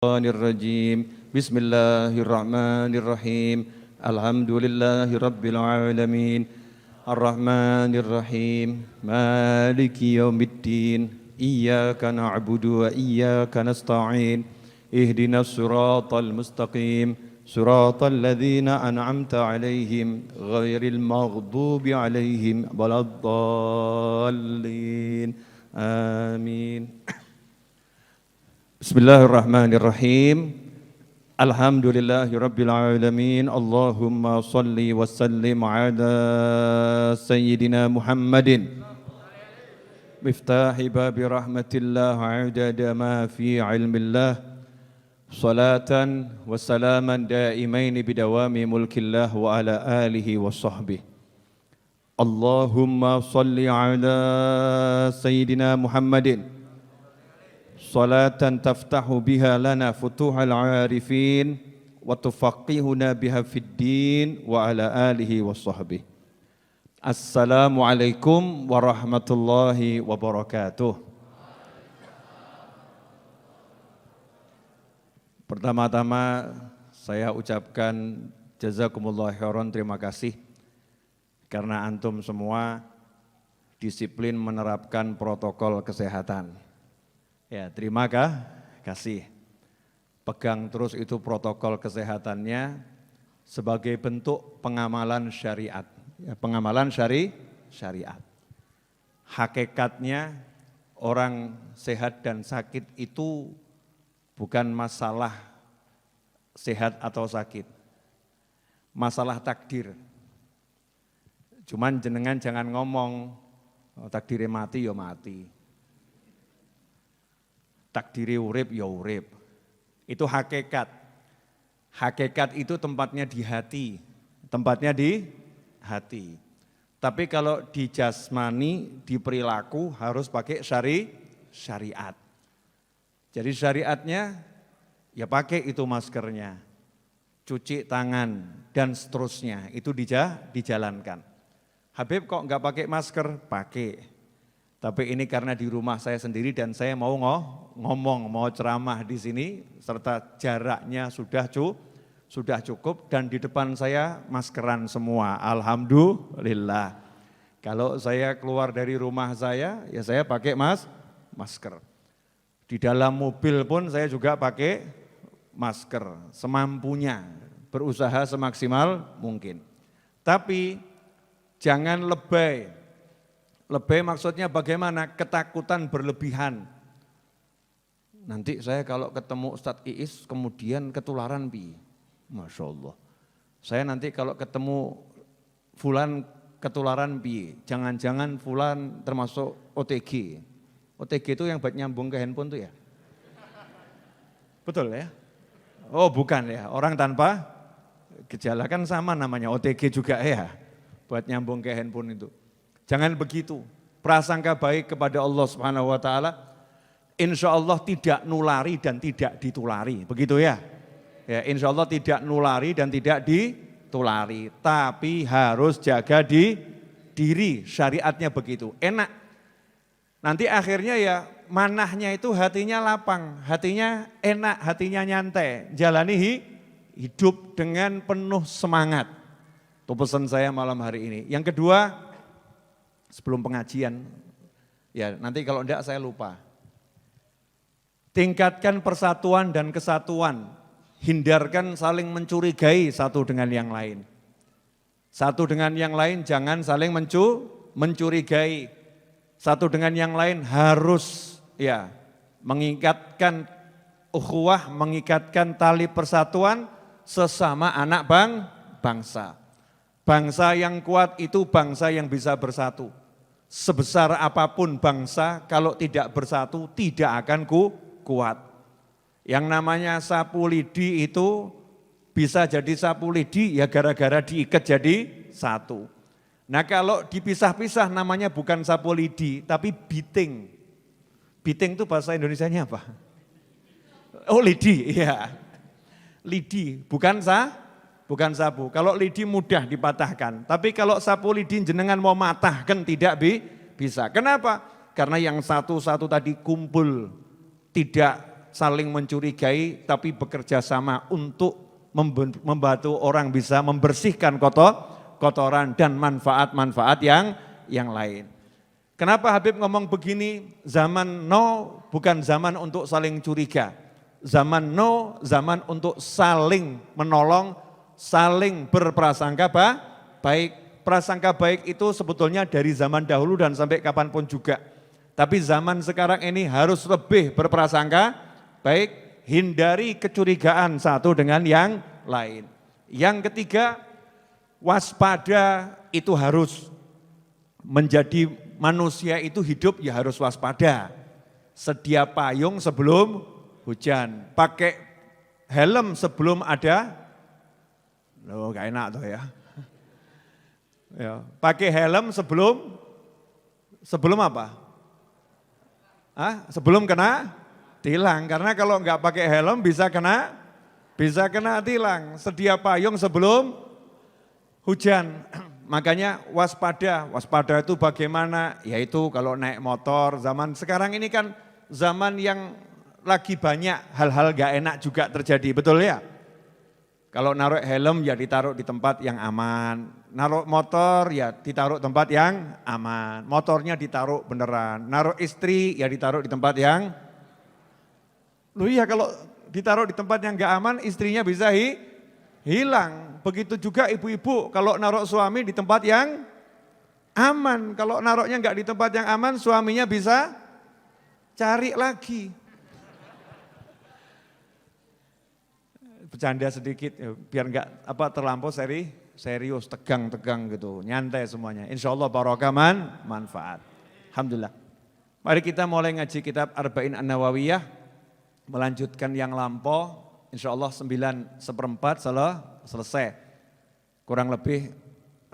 الرجيم بسم الله الرحمن الرحيم الحمد لله رب العالمين الرحمن الرحيم مالك يوم الدين إياك نعبد وإياك نستعين اهدنا الصراط المستقيم صراط الذين أنعمت عليهم غير المغضوب عليهم ولا الضالين آمين. Bismillahirrahmanirrahim. Alhamdulillahirabbil alamin. Allahumma shalli wa sallim ala sayyidina Muhammadin miftahi babi rahmatillah adada ma fi ilmillah salatan wa salaman daimain bidawami mulkillah wa ala alihi wa sahbihi. Allahumma shalli ala sayyidina Muhammadin salatan taftahu biha lana futuhal arifin wa tufaqihuna biha fid din wa ala alihi wa sahbihi. Assalamualaikum warahmatullahi wabarakatuh. Pertama-tama saya ucapkan jazakumullah khairan, terima kasih karena antum semua disiplin menerapkan protokol kesehatan. Ya, terima kasih. Pegang terus itu protokol kesehatannya sebagai bentuk pengamalan syariat. Ya, pengamalan syariat. Hakikatnya orang sehat dan sakit itu bukan masalah sehat atau sakit. Masalah takdir. Cuman jenengan jangan ngomong takdirnya mati ya mati. Takdiri urip ya urip. Itu hakikat. Hakikat itu tempatnya di hati. Tempatnya di hati. Tapi kalau di jasmani, di perilaku harus pakai syariat. Jadi syariatnya ya pakai itu maskernya. Cuci tangan dan seterusnya. Itu dijalankan. Habib kok enggak pakai masker? Pakai. Tapi ini karena di rumah saya sendiri dan saya mau ngomong, mau ceramah di sini serta jaraknya sudah cukup dan di depan saya maskeran semua. Alhamdulillah. Kalau saya keluar dari rumah saya, ya saya pakai masker. Di dalam mobil pun saya juga pakai masker, semampunya, berusaha semaksimal mungkin. Tapi jangan lebay. Lebay maksudnya bagaimana? Ketakutan berlebihan. Nanti saya kalau ketemu Ustadz Iis kemudian ketularan bi. Masya Allah. Saya nanti kalau ketemu fulan ketularan bi. Jangan-jangan fulan termasuk OTG. OTG itu yang buat nyambung ke handphone tuh ya? Betul ya? Oh bukan ya, orang tanpa gejala kan sama namanya OTG juga ya. Buat nyambung ke handphone itu. Jangan begitu, prasangka baik kepada Allah Subhanahu wa taala, insya Allah tidak nulari dan tidak ditulari, begitu ya? Ya, insya Allah tidak nulari dan tidak ditulari, tapi harus jaga diri, syariatnya begitu, enak. Nanti akhirnya ya manahnya itu hatinya lapang, hatinya enak, hatinya nyantai, jalani hidup dengan penuh semangat. Itu pesan saya malam hari ini. Yang kedua, sebelum pengajian, ya nanti kalau enggak saya lupa. Tingkatkan persatuan dan kesatuan, hindarkan saling mencurigai satu dengan yang lain. Satu dengan yang lain jangan saling mencurigai. Satu dengan yang lain harus ya mengikatkan ukhuwah, mengikatkan tali persatuan sesama anak bangsa. Bangsa yang kuat itu bangsa yang bisa bersatu. Sebesar apapun bangsa, kalau tidak bersatu tidak akan kuat. Yang namanya sapu lidi itu bisa jadi sapu lidi ya gara-gara diikat jadi satu. Nah kalau dipisah-pisah namanya bukan sapu lidi, tapi biting. Biting itu bahasa Indonesianya apa? Oh lidi, iya. Lidi, bukan sapu. Kalau lidi mudah dipatahkan. Tapi kalau sapu lidi jenengan mau matahkan tidak bisa. Kenapa? Karena yang satu-satu tadi kumpul. Tidak saling mencurigai, tapi bekerja sama untuk membantu orang bisa membersihkan kotoran dan manfaat-manfaat yang lain. Kenapa Habib ngomong begini? Zaman now bukan zaman untuk saling curiga. Zaman now zaman untuk saling menolong, saling berprasangka baik. Prasangka baik itu sebetulnya dari zaman dahulu dan sampai kapanpun juga. Tapi zaman sekarang ini harus lebih berprasangka baik, hindari kecurigaan satu dengan yang lain. Yang ketiga, waspada itu harus menjadi manusia itu hidup ya harus waspada. Sedia payung sebelum hujan, pakai helm sebelum ada, loh gak enak tuh ya. Ya, pakai helm sebelum apa? Sebelum kena tilang. Karena kalau nggak pakai helm bisa kena tilang. Sedia payung sebelum hujan. Makanya waspada itu bagaimana? Yaitu kalau naik motor, zaman sekarang ini kan zaman yang lagi banyak hal-hal gak enak juga terjadi, betul ya? Kalau naruh helm ya ditaruh di tempat yang aman, naruh motor ya ditaruh tempat yang aman, motornya ditaruh beneran, naruh istri ya ditaruh di tempat yang, loh iya kalau ditaruh di tempat yang gak aman istrinya bisa hilang. Begitu juga ibu-ibu kalau naruh suami di tempat yang aman, kalau naruhnya gak di tempat yang aman suaminya bisa cari lagi. Bercanda sedikit ya, biar enggak terlampau serius, tegang gitu, nyantai semuanya. Insya Allah barokah manfaat. Alhamdulillah. Mari kita mulai ngaji kitab Arba'in An-Nawawiyah, melanjutkan yang lampau. Insya Allah 9/4 selesai. Kurang lebih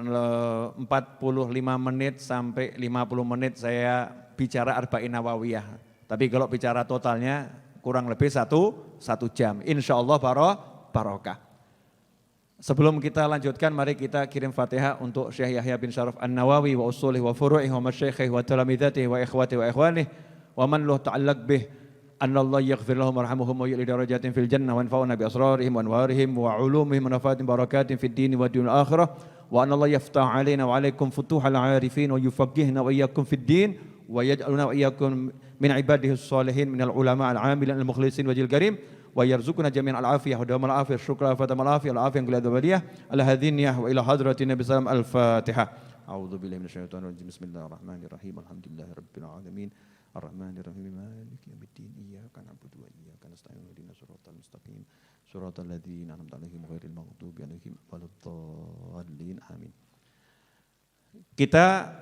45 menit sampai 50 menit saya bicara Arba'in Nawawiyah. Tapi kalau bicara totalnya kurang lebih satu jam. Insya Allah barokah. Sebelum kita lanjutkan, mari kita kirim Fatihah untuk Syekh Yahya bin Syaraf An-Nawawi wa usulih wa furu'ih wa masyaikh wa talamidhatih wa ikhwati wa ikhwanih wa man luh ta'allaq bih anna Allah yaghfir lahum warhamhum wa yu'li darajatin fil jannah wa anfa'una bi asrarihim wa anwarihim wa ulumihim wa nafatin barakatin fid dini wa dunil akhirah wa anna Allah yaftah alaina wa alaikum futuhal arifin wa yufaqihna wa iyyakum fid din wa yaj'aluna wa iyyakum min ibadihi salihin minal ulama al-amilin al-mukhlisin wajil karim wa yarzuqna jami'an al-afiyah wa dawamal afiyah syukra wa fatamal afiyah al-afiyah qul adwaliyah ala hadhiniyah wa ila hadratin nabi sallam al-fatihah. A'udzu billahi minasyaitonir rajim. Bismillahirrahmanirrahim. Alhamdulillahirabbil alamin. Arrahmanirrahim. Maliki yaumiddin. Iyyaka na'budu wa iyyaka nasta'in. Ihdinas siratal mustaqim. Siratal ladzina an'amta 'alaihim ghairil maghdubi 'alaihim waladdallin. Amin. Kita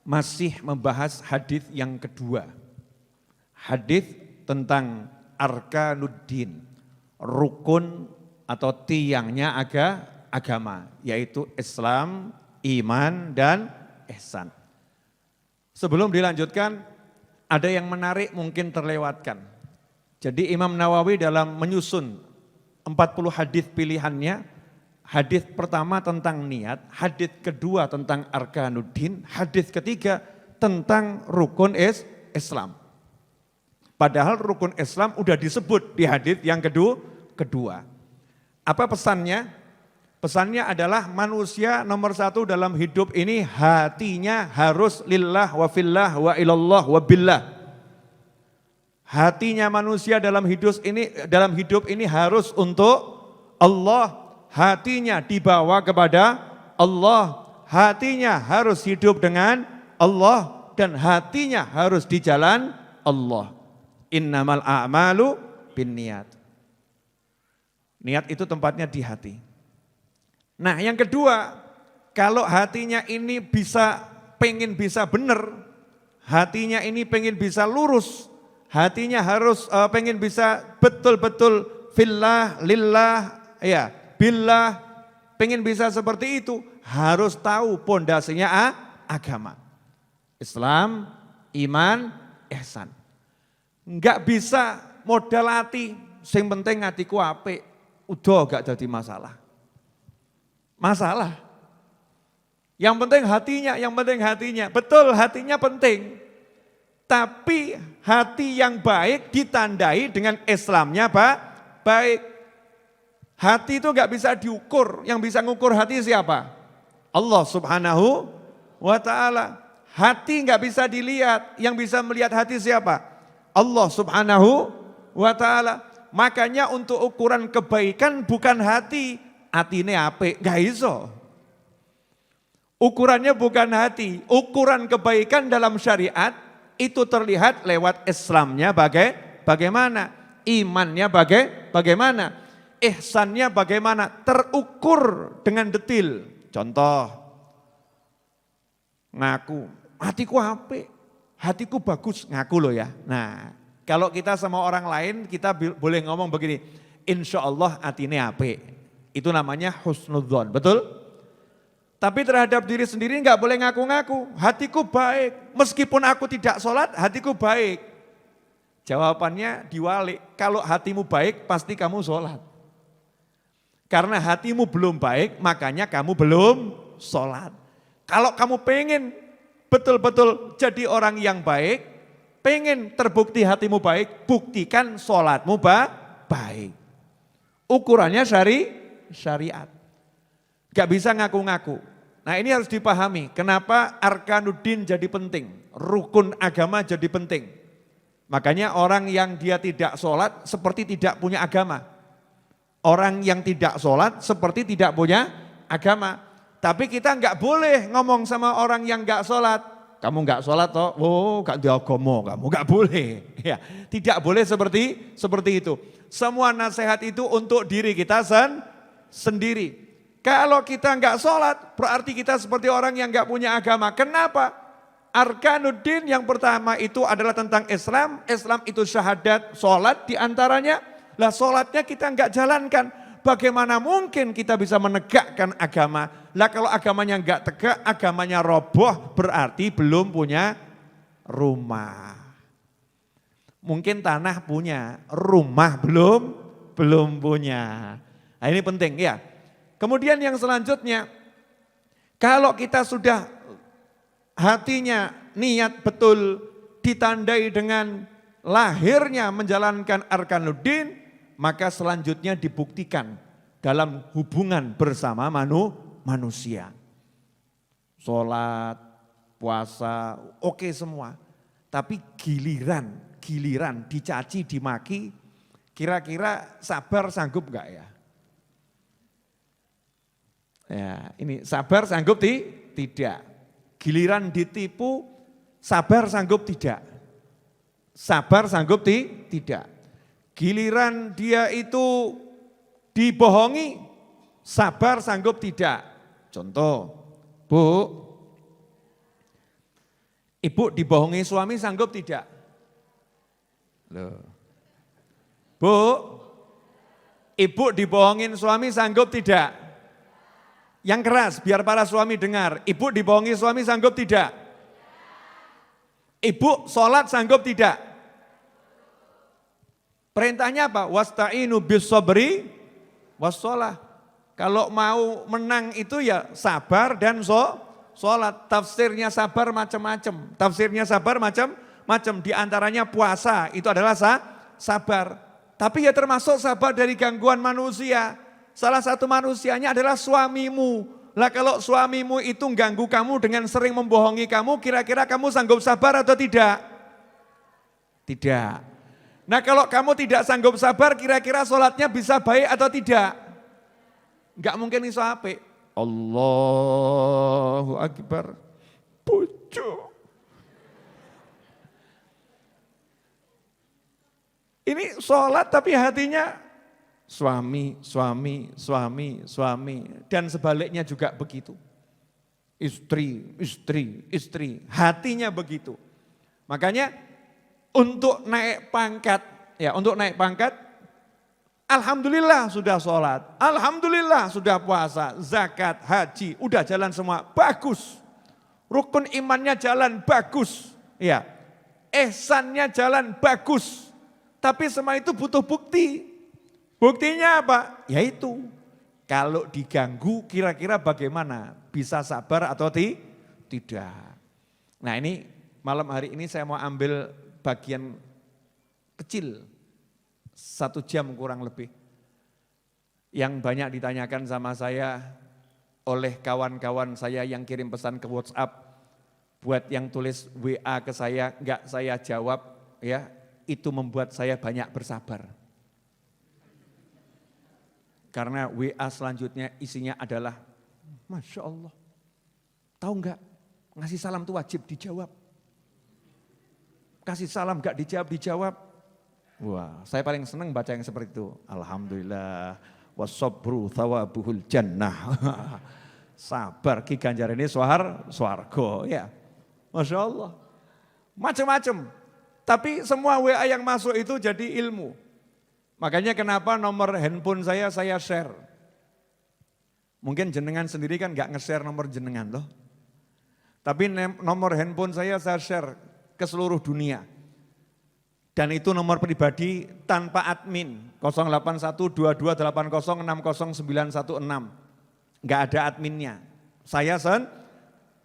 masih membahas hadis yang kedua. Hadis tentang arkanuddin, rukun atau tiangnya agama, yaitu Islam, iman, dan ihsan. Sebelum dilanjutkan, ada yang menarik mungkin terlewatkan. Jadi Imam Nawawi dalam menyusun 40 hadis pilihannya, hadis pertama tentang niat, hadis kedua tentang arkanuddin, hadis ketiga tentang rukun Islam. Padahal rukun Islam udah disebut di hadis yang kedua. Apa pesannya? Pesannya adalah manusia nomor satu dalam hidup ini hatinya harus lillah wa fillah wa ilallah wa billah. Hatinya manusia dalam hidup ini harus untuk Allah. Hatinya dibawa kepada Allah. Hatinya harus hidup dengan Allah dan hatinya harus di jalan Allah. Innamal a'malu binniyat. Niat itu tempatnya di hati. Nah yang kedua, kalau hatinya ini pengen bisa benar, hatinya ini pengen bisa lurus, hatinya harus pengen bisa betul-betul fillah, lillah, ya, billah, pengen bisa seperti itu, harus tahu pondasinya agama. Islam, iman, ihsan. Enggak bisa modal hati, sing penting hatiku apik, udah gak jadi masalah. Yang penting hatinya, betul hatinya penting. Tapi hati yang baik ditandai dengan Islamnya baik. Hati itu nggak bisa diukur, yang bisa ngukur hati siapa? Allah Subhanahu wa ta'ala. Hati nggak bisa dilihat, yang bisa melihat hati siapa? Allah Subhanahu wa ta'ala. Makanya untuk ukuran kebaikan bukan hati, atine apik, nggak iso. Ukurannya bukan hati, ukuran kebaikan dalam syariat itu terlihat lewat Islamnya bagaimana, imannya bagaimana, ihsannya bagaimana, terukur dengan detil. Contoh, ngaku, hatiku apik, hatiku bagus, ngaku loh ya. Nah, kalau kita sama orang lain kita boleh ngomong begini, insya Allah atine apik, itu namanya husnudzon, betul? Tapi terhadap diri sendiri nggak boleh ngaku-ngaku, hatiku baik, meskipun aku tidak sholat, hatiku baik. Jawabannya diwalik, kalau hatimu baik pasti kamu sholat. Karena hatimu belum baik, makanya kamu belum sholat. Kalau kamu pengen betul-betul jadi orang yang baik, pengen terbukti hatimu baik, buktikan sholatmu baik. Ukurannya syariat. Gak bisa ngaku-ngaku. Nah ini harus dipahami, kenapa arkanuddin jadi penting, rukun agama jadi penting. Makanya orang yang dia tidak sholat seperti tidak punya agama. Orang yang tidak sholat seperti tidak punya agama. Tapi kita nggak boleh ngomong sama orang yang nggak sholat. Kamu nggak sholat toh, oh gak diagomo, kamu nggak boleh. Ya, tidak boleh seperti itu. Semua nasihat itu untuk diri kita sendiri. Kalau kita nggak sholat, berarti kita seperti orang yang nggak punya agama. Kenapa? Arkanuddin yang pertama itu adalah tentang Islam. Islam itu syahadat, sholat diantaranya. Lah sholatnya kita nggak jalankan. Bagaimana mungkin kita bisa menegakkan agama? Lah kalau agamanya nggak tegak, agamanya roboh, berarti belum punya rumah. Mungkin tanah punya, rumah belum punya. Nah ini penting ya. Kemudian yang selanjutnya, kalau kita sudah hatinya niat betul ditandai dengan lahirnya menjalankan arkanuddin, maka selanjutnya dibuktikan dalam hubungan bersama manusia. Sholat, puasa, oke semua. Tapi giliran dicaci, dimaki, kira-kira sabar sanggup enggak ya? Ya, ini sabar sanggup tidak. Giliran ditipu, sabar sanggup tidak. Sabar sanggup tidak. Giliran dia itu dibohongi, sabar sanggup tidak. Contoh, Bu, Ibu dibohongi suami sanggup tidak? Loh. Bu, Ibu dibohongin suami sanggup tidak? Yang keras biar para suami dengar. Ibu dibohongi suami sanggup tidak? Ibu sholat sanggup tidak? Perintahnya apa? Wasta'inu bis sabri wassalah. Kalau mau menang itu ya sabar dan sholat. Tafsirnya sabar macam-macam. Tafsirnya sabar macam-macam. Di antaranya puasa itu adalah sabar. Tapi ya termasuk sabar dari gangguan manusia. Salah satu manusianya adalah suamimu. Lah kalau suamimu itu ganggu kamu dengan sering membohongi kamu, kira-kira kamu sanggup sabar atau tidak? Tidak. Nah kalau kamu tidak sanggup sabar, kira-kira sholatnya bisa baik atau tidak? Enggak mungkin iso apik. Allahu Akbar. Bojo. Ini sholat tapi hatinya suami. Dan sebaliknya juga begitu. Istri. Hatinya begitu. Makanya untuk naik pangkat, alhamdulillah sudah sholat, alhamdulillah sudah puasa, zakat, haji, udah jalan semua, bagus. Rukun imannya jalan, bagus. Ya, ihsannya jalan, bagus. Tapi semua itu butuh bukti. Buktinya apa? Yaitu kalau diganggu kira-kira bagaimana? Bisa sabar atau tidak? Nah ini malam hari ini saya mau ambil bagian kecil, 1 jam kurang lebih. Yang banyak ditanyakan sama saya oleh kawan-kawan saya yang kirim pesan ke WhatsApp, buat yang tulis WA ke saya, enggak saya jawab, ya, itu membuat saya banyak bersabar. Karena WA selanjutnya isinya adalah, Masya Allah, tahu enggak, ngasih salam itu wajib dijawab. Kasih salam enggak dijawab. Wah, saya paling senang baca yang seperti itu. Alhamdulillah, wasobru thawabuhul jannah. Sabar ki ganjaran ini swarga, ya. Masya Allah. Macam-macam. Tapi semua WA yang masuk itu jadi ilmu. Makanya kenapa nomor handphone saya share. Mungkin jenengan sendiri kan gak nge-share nomor jenengan loh. Tapi nomor handphone saya share ke seluruh dunia. Dan itu nomor pribadi tanpa admin. 081228060916. Gak ada adminnya. Saya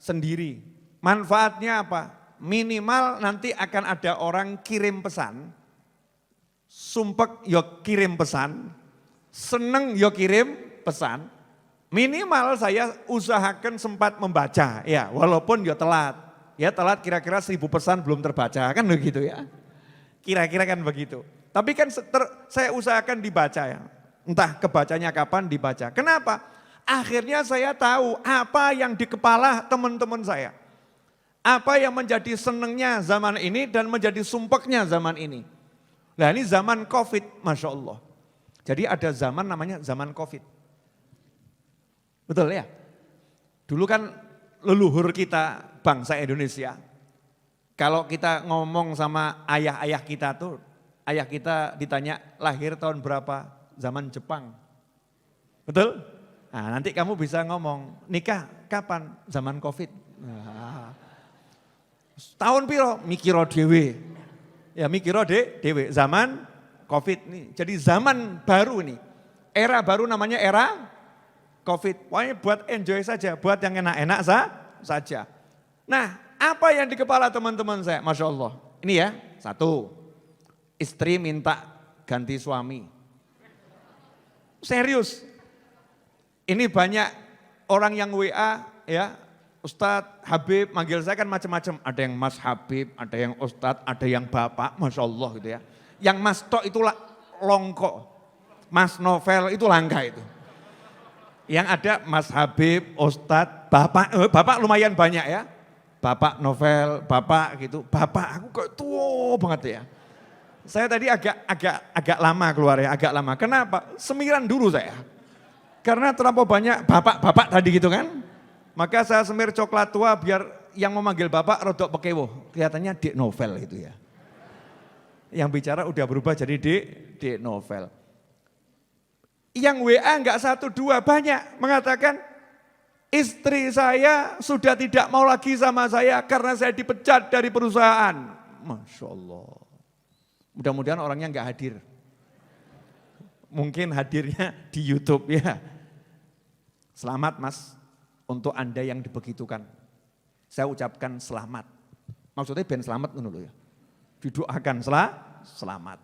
sendiri. Manfaatnya apa? Minimal nanti akan ada orang kirim pesan. Sumpek yo kirim pesan, seneng yo kirim pesan, minimal saya usahakan sempat membaca, ya walaupun yo telat, kira-kira 1000 pesan belum terbaca, kan begitu ya, kira-kira kan begitu. Tapi kan saya usahakan dibaca ya, entah kebacanya kapan dibaca. Kenapa? Akhirnya saya tahu apa yang di kepala teman-teman saya, apa yang menjadi senengnya zaman ini dan menjadi sumpeknya zaman ini. Nah ini zaman Covid, Masya Allah. Jadi ada zaman namanya zaman Covid. Betul ya? Dulu kan leluhur kita bangsa Indonesia, kalau kita ngomong sama ayah-ayah kita tuh, ayah kita ditanya lahir tahun berapa, zaman Jepang. Betul? Nah nanti kamu bisa ngomong, nikah kapan? Zaman Covid. Nah, tahun piro? Mikiro dewe. Ya mikiro dewe, zaman Covid nih. Jadi zaman baru nih, era baru namanya era Covid. Pokoknya buat enjoy saja, buat yang enak-enak saja. Nah apa yang di kepala teman-teman saya, Masya Allah. Ini ya, 1, istri minta ganti suami. Serius, ini banyak orang yang WA ya, Ustadz, Habib, manggil saya kan macam-macam. Ada yang Mas Habib, ada yang Ustadz, ada yang Bapak, Masya Allah gitu ya. Yang Mas Tok itu longko, Mas Novel itu langka itu. Yang ada Mas Habib, Ustadz, Bapak lumayan banyak ya. Bapak Novel, Bapak gitu. Bapak aku kok tua banget ya. Saya tadi agak lama keluar ya, agak lama. Kenapa? Semiran dulu saya. Karena terlalu banyak bapak-bapak tadi gitu kan. Maka saya semir coklat tua biar yang memanggil bapak rodok pekewo. Kelihatannya Dek Novel itu ya. Yang bicara udah berubah jadi Dek Novel. Yang WA enggak 1, 2 banyak mengatakan istri saya sudah tidak mau lagi sama saya karena saya dipecat dari perusahaan. Masya Allah. Mudah-mudahan orangnya enggak hadir. Mungkin hadirnya di YouTube ya. Selamat Mas. Untuk Anda yang dibegitukan, saya ucapkan selamat. Maksudnya ben selamat dulu ya. Didoakan selamat.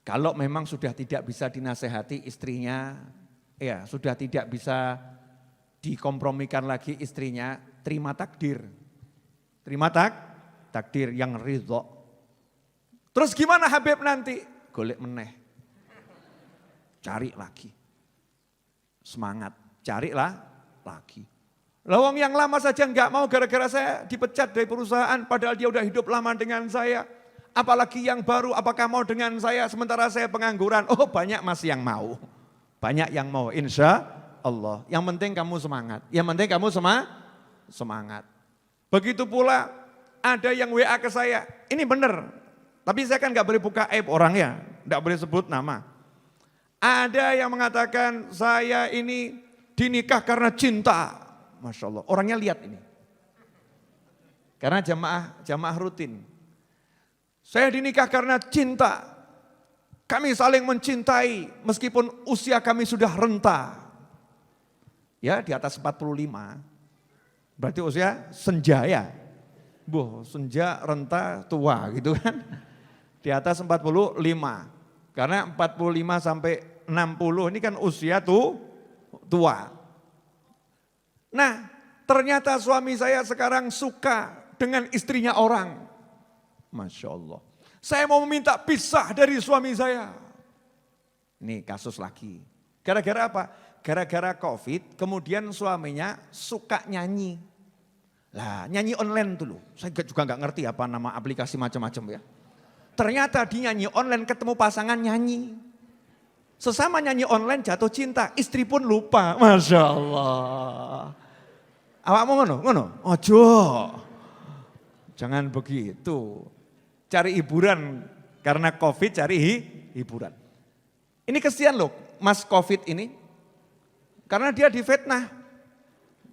Kalau memang sudah tidak bisa dinasehati istrinya, ya sudah tidak bisa dikompromikan lagi istrinya, terima takdir. Terima takdir yang ridho. Terus gimana Habib nanti? Golek meneh. Cari lagi. Semangat, carilah lagi. Lawang yang lama saja enggak mau gara-gara saya dipecat dari perusahaan padahal dia udah hidup lama dengan saya. Apalagi yang baru, apakah mau dengan saya sementara saya pengangguran? Oh banyak masih yang mau. Banyak yang mau, insya Allah. Yang penting kamu semangat. Yang penting kamu semangat. Begitu pula ada yang WA ke saya, ini benar. Tapi saya kan enggak boleh buka aib orangnya, enggak boleh sebut nama. Ada yang mengatakan saya ini dinikah karena cinta. Masya Allah, orangnya lihat ini. Karena jamaah rutin. Saya dinikah karena cinta. Kami saling mencintai meskipun usia kami sudah renta. Ya di atas 45. Berarti usia senja ya. Boh, senja, renta, tua gitu kan. Di atas 45. Karena 45 sampai 60 ini kan usia tua. Nah, ternyata suami saya sekarang suka dengan istrinya orang. Masya Allah. Saya mau meminta pisah dari suami saya. Ini kasus lagi. Gara-gara apa? Gara-gara COVID, kemudian suaminya suka nyanyi. Lah, nyanyi online dulu. Saya juga nggak ngerti apa nama aplikasi macam-macam ya. Ternyata di nyanyi online ketemu pasangan nyanyi. Sesama nyanyi online jatuh cinta, istri pun lupa. Masya Allah. Awak mau ngono? Ojo. Jangan begitu. Cari hiburan, karena COVID cari hiburan. Ini kesian loh, Mas COVID ini. Karena dia difitnah.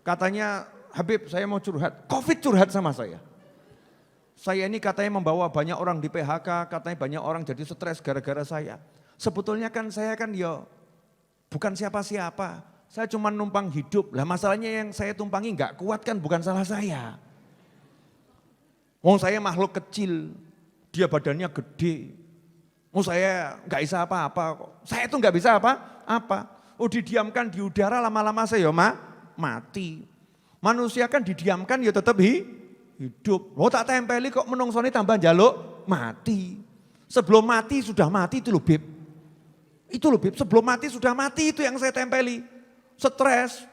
Katanya, Habib saya mau curhat. COVID curhat sama saya. Saya ini katanya membawa banyak orang di PHK, katanya banyak orang jadi stres gara-gara saya. Sebetulnya kan saya kan ya bukan siapa-siapa. Saya cuma numpang hidup. Lah masalahnya yang saya tumpangi enggak kuat kan bukan salah saya. Wong saya makhluk kecil, dia badannya gede. Saya enggak bisa apa-apa kok. Saya itu enggak bisa apa-apa. Didiamkan di udara lama-lama saya mati. Manusia kan didiamkan ya tetap hidup. Tak tempeli kok menungsoni tambah njaluk mati. Sebelum mati sudah mati itu loh Bib. Itu loh Bib, sebelum mati sudah mati itu yang saya tempeli. Stres,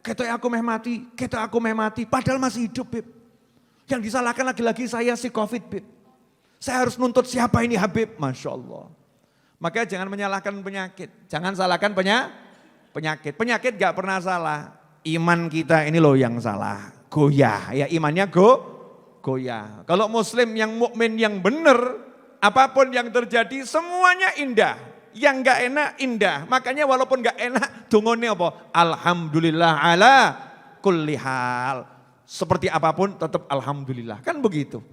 ketok aku meh mati, padahal masih hidup Bib. Yang disalahkan lagi-lagi saya si COVID Bib. Saya harus nuntut siapa ini Habib, Masya Allah. Makanya jangan menyalahkan penyakit, jangan salahkan penyakit. Penyakit gak pernah salah, iman kita ini loh yang salah. Goyah, ya imannya goyah. Kalau muslim yang mukmin yang benar, apapun yang terjadi semuanya indah. Yang gak enak indah. Makanya walaupun gak enak, dungone apa? Alhamdulillah ala kulli hal. Seperti apapun tetap alhamdulillah. Kan begitu.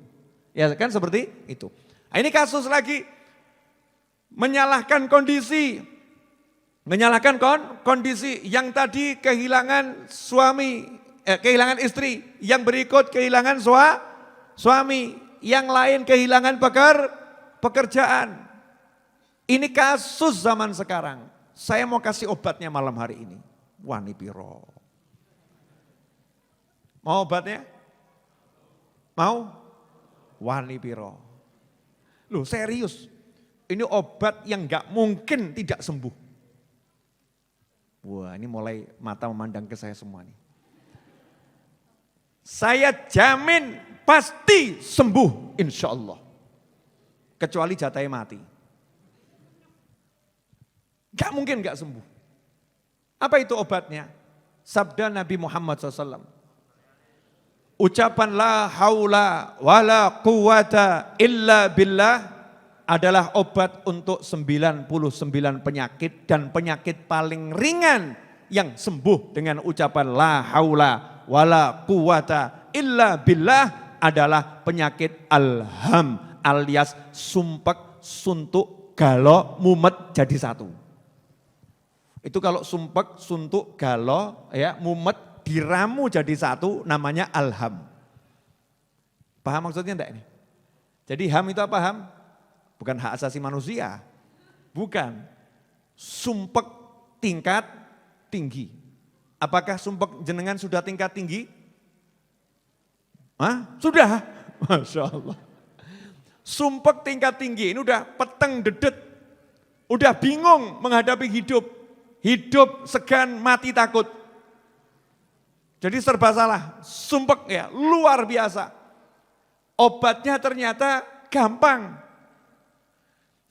Ya kan seperti itu. Nah, ini kasus lagi. Menyalahkan kondisi. Menyalahkan kondisi yang tadi kehilangan suami, kehilangan istri. Yang berikut kehilangan suami. Yang lain kehilangan pekerjaan. Ini kasus zaman sekarang. Saya mau kasih obatnya malam hari ini. Wani piro. Mau obatnya? Mau? Wani piro. Loh serius. Ini obat yang gak mungkin tidak sembuh. Wah ini mulai mata memandang ke saya semua nih. Saya jamin pasti sembuh insya Allah. Kecuali jatahnya mati. Gak mungkin gak sembuh. Apa itu obatnya? Sabda Nabi Muhammad SAW. Ucapan la haula wa la quwata illa billah adalah obat untuk 99 penyakit dan penyakit paling ringan yang sembuh dengan ucapan la haula wa la quwata illa billah adalah penyakit alham alias sumpek, suntuk, galo, mumet jadi satu. Itu kalau sumpek, suntuk, galo, ya, mumet, diramu jadi satu namanya alham. Paham maksudnya enggak ini? Jadi ham itu apa ham? Bukan hak asasi manusia. Bukan. Sumpek tingkat tinggi. Apakah sumpek jenengan sudah tingkat tinggi? Hah? Sudah? Masya Allah. Sumpek tingkat tinggi ini udah peteng dedet. Udah bingung menghadapi hidup. Hidup segan, mati takut. Jadi serba salah, sumpek ya, luar biasa. Obatnya ternyata gampang.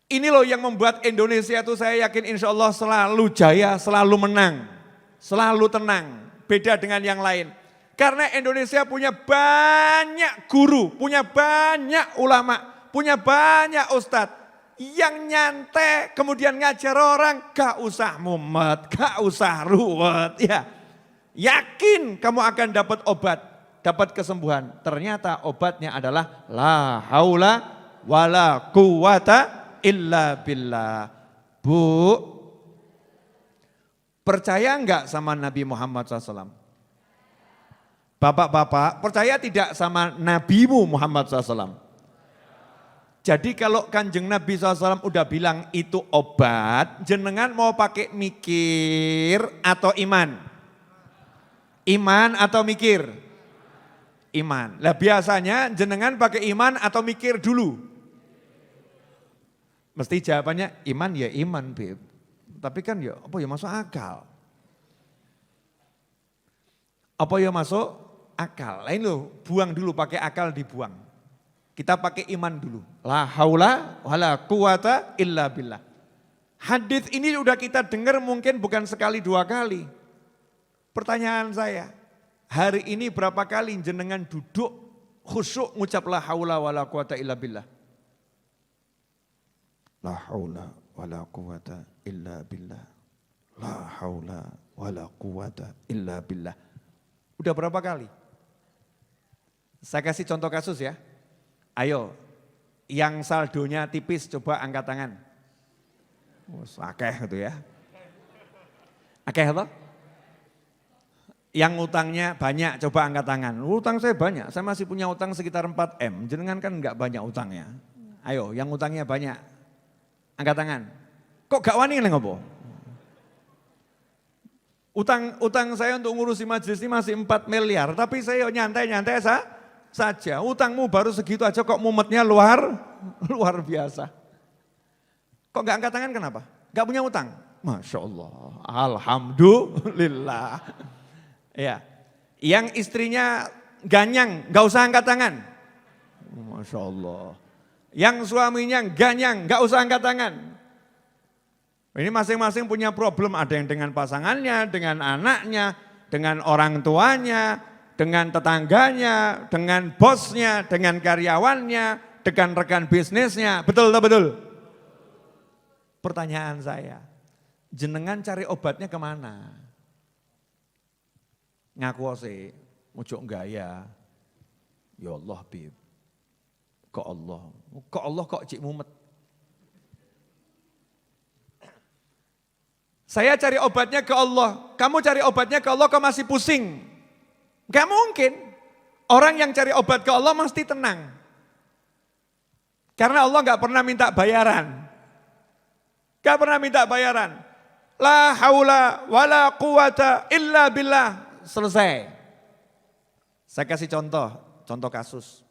Ini loh yang membuat Indonesia itu saya yakin insya Allah selalu jaya, selalu menang, selalu tenang. Beda dengan yang lain. Karena Indonesia punya banyak guru, punya banyak ulama, punya banyak ustadz. Yang nyantai kemudian ngajar orang gak usah mumet, gak usah ruwet ya. Yakin kamu akan dapat obat, dapat kesembuhan. Ternyata obatnya adalah la haula wala quwata illa billah. Bu, percaya enggak sama Nabi Muhammad SAW? Bapak-bapak, percaya tidak sama nabimu Muhammad SAW? Jadi kalau Kanjeng Nabi SAW udah bilang itu obat, jenengan mau pakai mikir atau iman? Iman atau mikir? Iman. Lah biasanya jenengan pakai iman atau mikir dulu? Mesti jawabannya iman ya iman, Beb. Tapi kan ya apa ya masuk akal. Apa ya masuk akal. Lain loh, buang dulu pakai akal dibuang. Kita pakai iman dulu. La haula wala quwata illa billah. Hadis ini udah kita dengar mungkin bukan sekali dua kali. Pertanyaan saya, hari ini berapa kali jenengan duduk khusyuk ngucap la haula wala quwata illa billah? La haula wala quwata illa billah. La haula wala quwata illa billah. Udah berapa kali? Saya kasih contoh kasus ya. Ayo, yang saldonya tipis coba angkat tangan. Akeh gitu ya. Akeh apa? Yang utangnya banyak coba angkat tangan. Utang saya banyak, saya masih punya utang sekitar 4M. Jenengan kan enggak banyak utangnya. Ayo, yang utangnya banyak. Angkat tangan. Kok gak wani ngopo? Utang saya untuk ngurusi majelis ini masih 4 miliar, tapi saya nyantai-nyantai saja. Utangmu baru segitu aja kok mumetnya luar biasa. Kok gak angkat tangan kenapa? Gak punya utang? Masya Allah, alhamdulillah. Ya, yang istrinya ganyang gak usah angkat tangan. Masya Allah. Yang suaminya ganyang gak usah angkat tangan. Ini masing-masing punya problem, ada yang dengan pasangannya, dengan anaknya, dengan orang tuanya, dengan tetangganya, dengan bosnya, dengan karyawannya, dengan rekan bisnisnya. Betul atau betul? Pertanyaan saya, jenengan cari obatnya kemana? Ngaku sih, mujuk gaya. Ya Allah Bib, kok Allah kok cik mumet. Saya cari obatnya ke Allah, kamu cari obatnya ke Allah kok masih pusing? Gak mungkin. Orang yang cari obat ke Allah mesti tenang. Karena Allah gak pernah minta bayaran. Gak pernah minta bayaran. La haula wala quwata illa billah. Selesai. Saya kasih contoh kasus.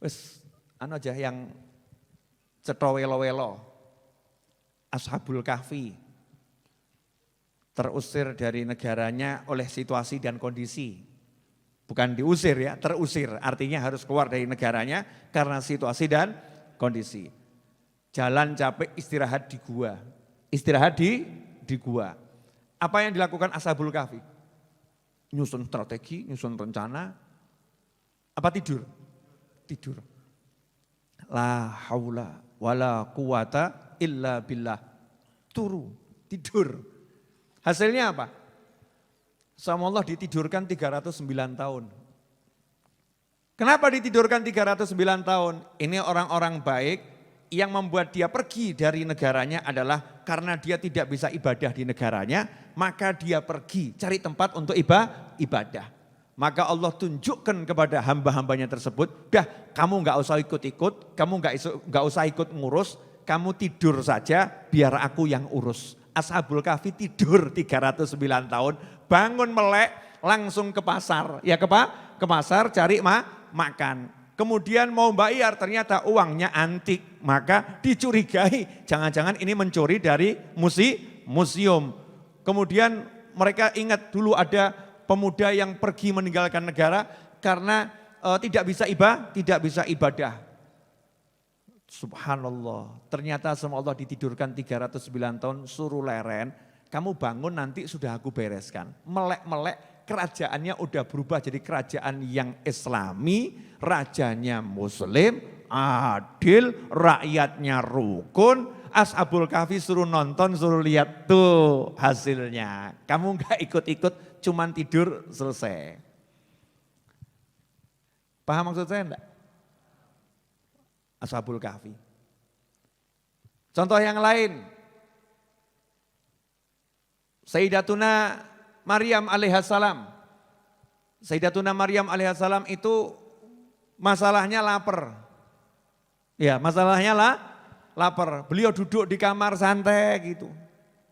Wes, aja yang cetha welo-welo. Ashabul Kahfi. Terusir dari negaranya oleh situasi dan kondisi. Bukan diusir ya, terusir. Artinya harus keluar dari negaranya karena situasi dan kondisi. Jalan capek istirahat di gua. Istirahat di gua. Apa yang dilakukan Ashabul Kahfi? Nyusun strategi, nyusun rencana. Apa tidur? Tidur. La haula wala quwata illa billah. Tidur. Hasilnya apa? Sama Allah ditidurkan 309 tahun. Kenapa ditidurkan 309 tahun? Ini orang-orang baik yang membuat dia pergi dari negaranya adalah karena dia tidak bisa ibadah di negaranya, maka dia pergi cari tempat untuk ibadah. Maka Allah tunjukkan kepada hamba-hambanya tersebut, dah kamu gak usah ikut-ikut, kamu gak usah ikut ngurus, kamu tidur saja biar aku yang urus. Ashabul Kahfi tidur 309 tahun, bangun melek langsung ke pasar. Ya ke pasar cari makan. Kemudian mau bayar ternyata uangnya antik, maka dicurigai. Jangan-jangan ini mencuri dari museum. Kemudian mereka ingat dulu ada pemuda yang pergi meninggalkan negara karena tidak bisa ibadah. Subhanallah, ternyata sama Allah ditidurkan 309 tahun, suruh leren, kamu bangun nanti sudah aku bereskan. Melek-melek, kerajaannya udah berubah jadi kerajaan yang islami, rajanya muslim, adil, rakyatnya rukun. Ashabul Kahfi suruh nonton, suruh lihat tuh hasilnya. Kamu gak ikut-ikut, cuman tidur selesai. Paham maksud saya enggak? Ashabul Kahfi. Contoh yang lain. Sayyidatuna Maryam alaihissalam. Sayyidatuna Maryam alaihissalam itu masalahnya lapar. Ya, masalahnya lapar. Beliau duduk di kamar santai gitu.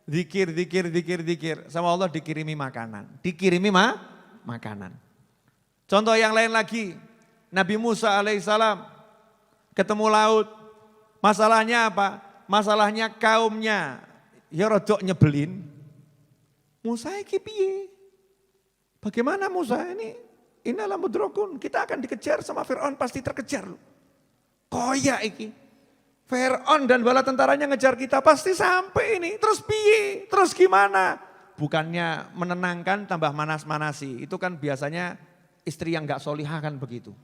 Zikir. Sama Allah dikirimi makanan. Makanan. Contoh yang lain lagi. Nabi Musa alaihissalam ketemu laut. Masalahnya apa? Masalahnya kaumnya. Ya rodok nyebelin. Musa iki piye? Bagaimana Musa ini? Innalah mudrakun. Kita akan dikejar sama Fir'aun, pasti terkejar. Koyak iki. Fir'aun dan bala tentaranya ngejar kita, pasti sampai ini. Terus piye? Terus gimana? Bukannya menenangkan tambah manas-manasi. Itu kan biasanya istri yang gak solihah kan begitu.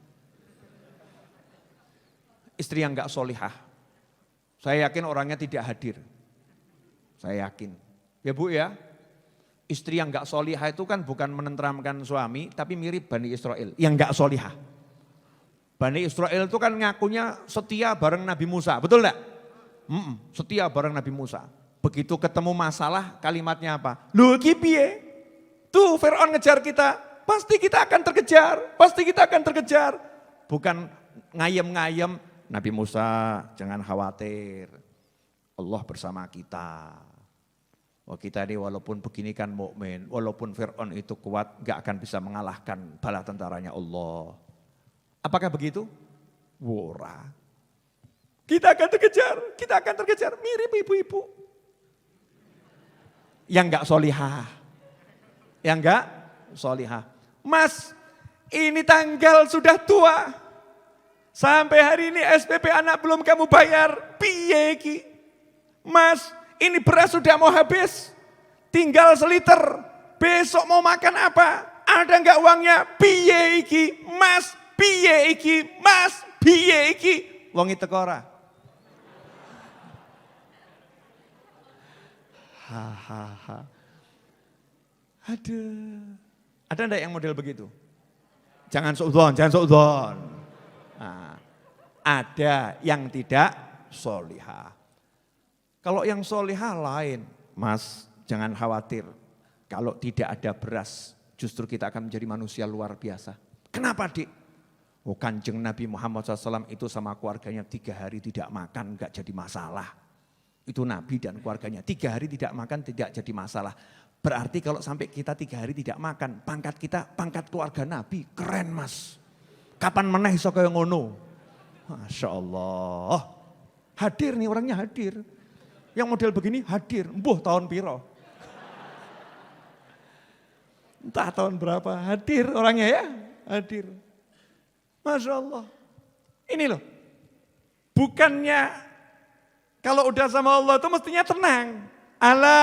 Istri yang gak solihah. Saya yakin orangnya tidak hadir. Saya yakin. Ya Bu ya. Istri yang gak solihah itu kan bukan menenteramkan suami, tapi mirip Bani Israel yang gak solihah. Bani Israel itu kan ngakunya setia bareng Nabi Musa, betul enggak? Setia bareng Nabi Musa. Begitu ketemu masalah kalimatnya apa? Loh iki piye? Tuh Fir'aun ngejar kita, pasti kita akan terkejar. Bukan ngayem-ngayem, Nabi Musa jangan khawatir, Allah bersama kita. Wah kita ini walaupun begini kan mukmin, walaupun Fir'aun itu kuat, gak akan bisa mengalahkan bala tentaranya Allah. Apakah begitu? Wora. Kita akan terkejar, mirip ibu-ibu. Yang gak solihah. Mas, ini tanggal sudah tua. Sampai hari ini SPP anak belum kamu bayar, piye iki? Mas, ini beras sudah mau habis, tinggal seliter, besok mau makan apa? Ada enggak uangnya? Piye iki? Mas, piye iki? Mas, piye iki? Wong teko ora? Hahaha. Aduh. Ada enggak yang model begitu? Jangan suudzon. Nah, ada yang tidak solihah. Kalau yang solihah lain, Mas jangan khawatir. Kalau tidak ada beras, justru kita akan menjadi manusia luar biasa. Kenapa Dik? Oh Kanjeng Nabi Muhammad SAW itu sama keluarganya 3 hari tidak makan, enggak jadi masalah. Itu Nabi dan keluarganya 3 hari tidak makan, tidak jadi masalah. Berarti kalau sampai kita 3 hari tidak makan, pangkat kita, pangkat keluarga Nabi, keren Mas. Kapan meneh iso kaya ngono? Masya Allah. Hadir nih orangnya hadir. Yang model begini hadir, mbuh tahun piro. Entah tahun berapa, hadir orangnya ya, hadir. Masya Allah. Ini loh, bukannya kalau udah sama Allah itu mestinya tenang. Ala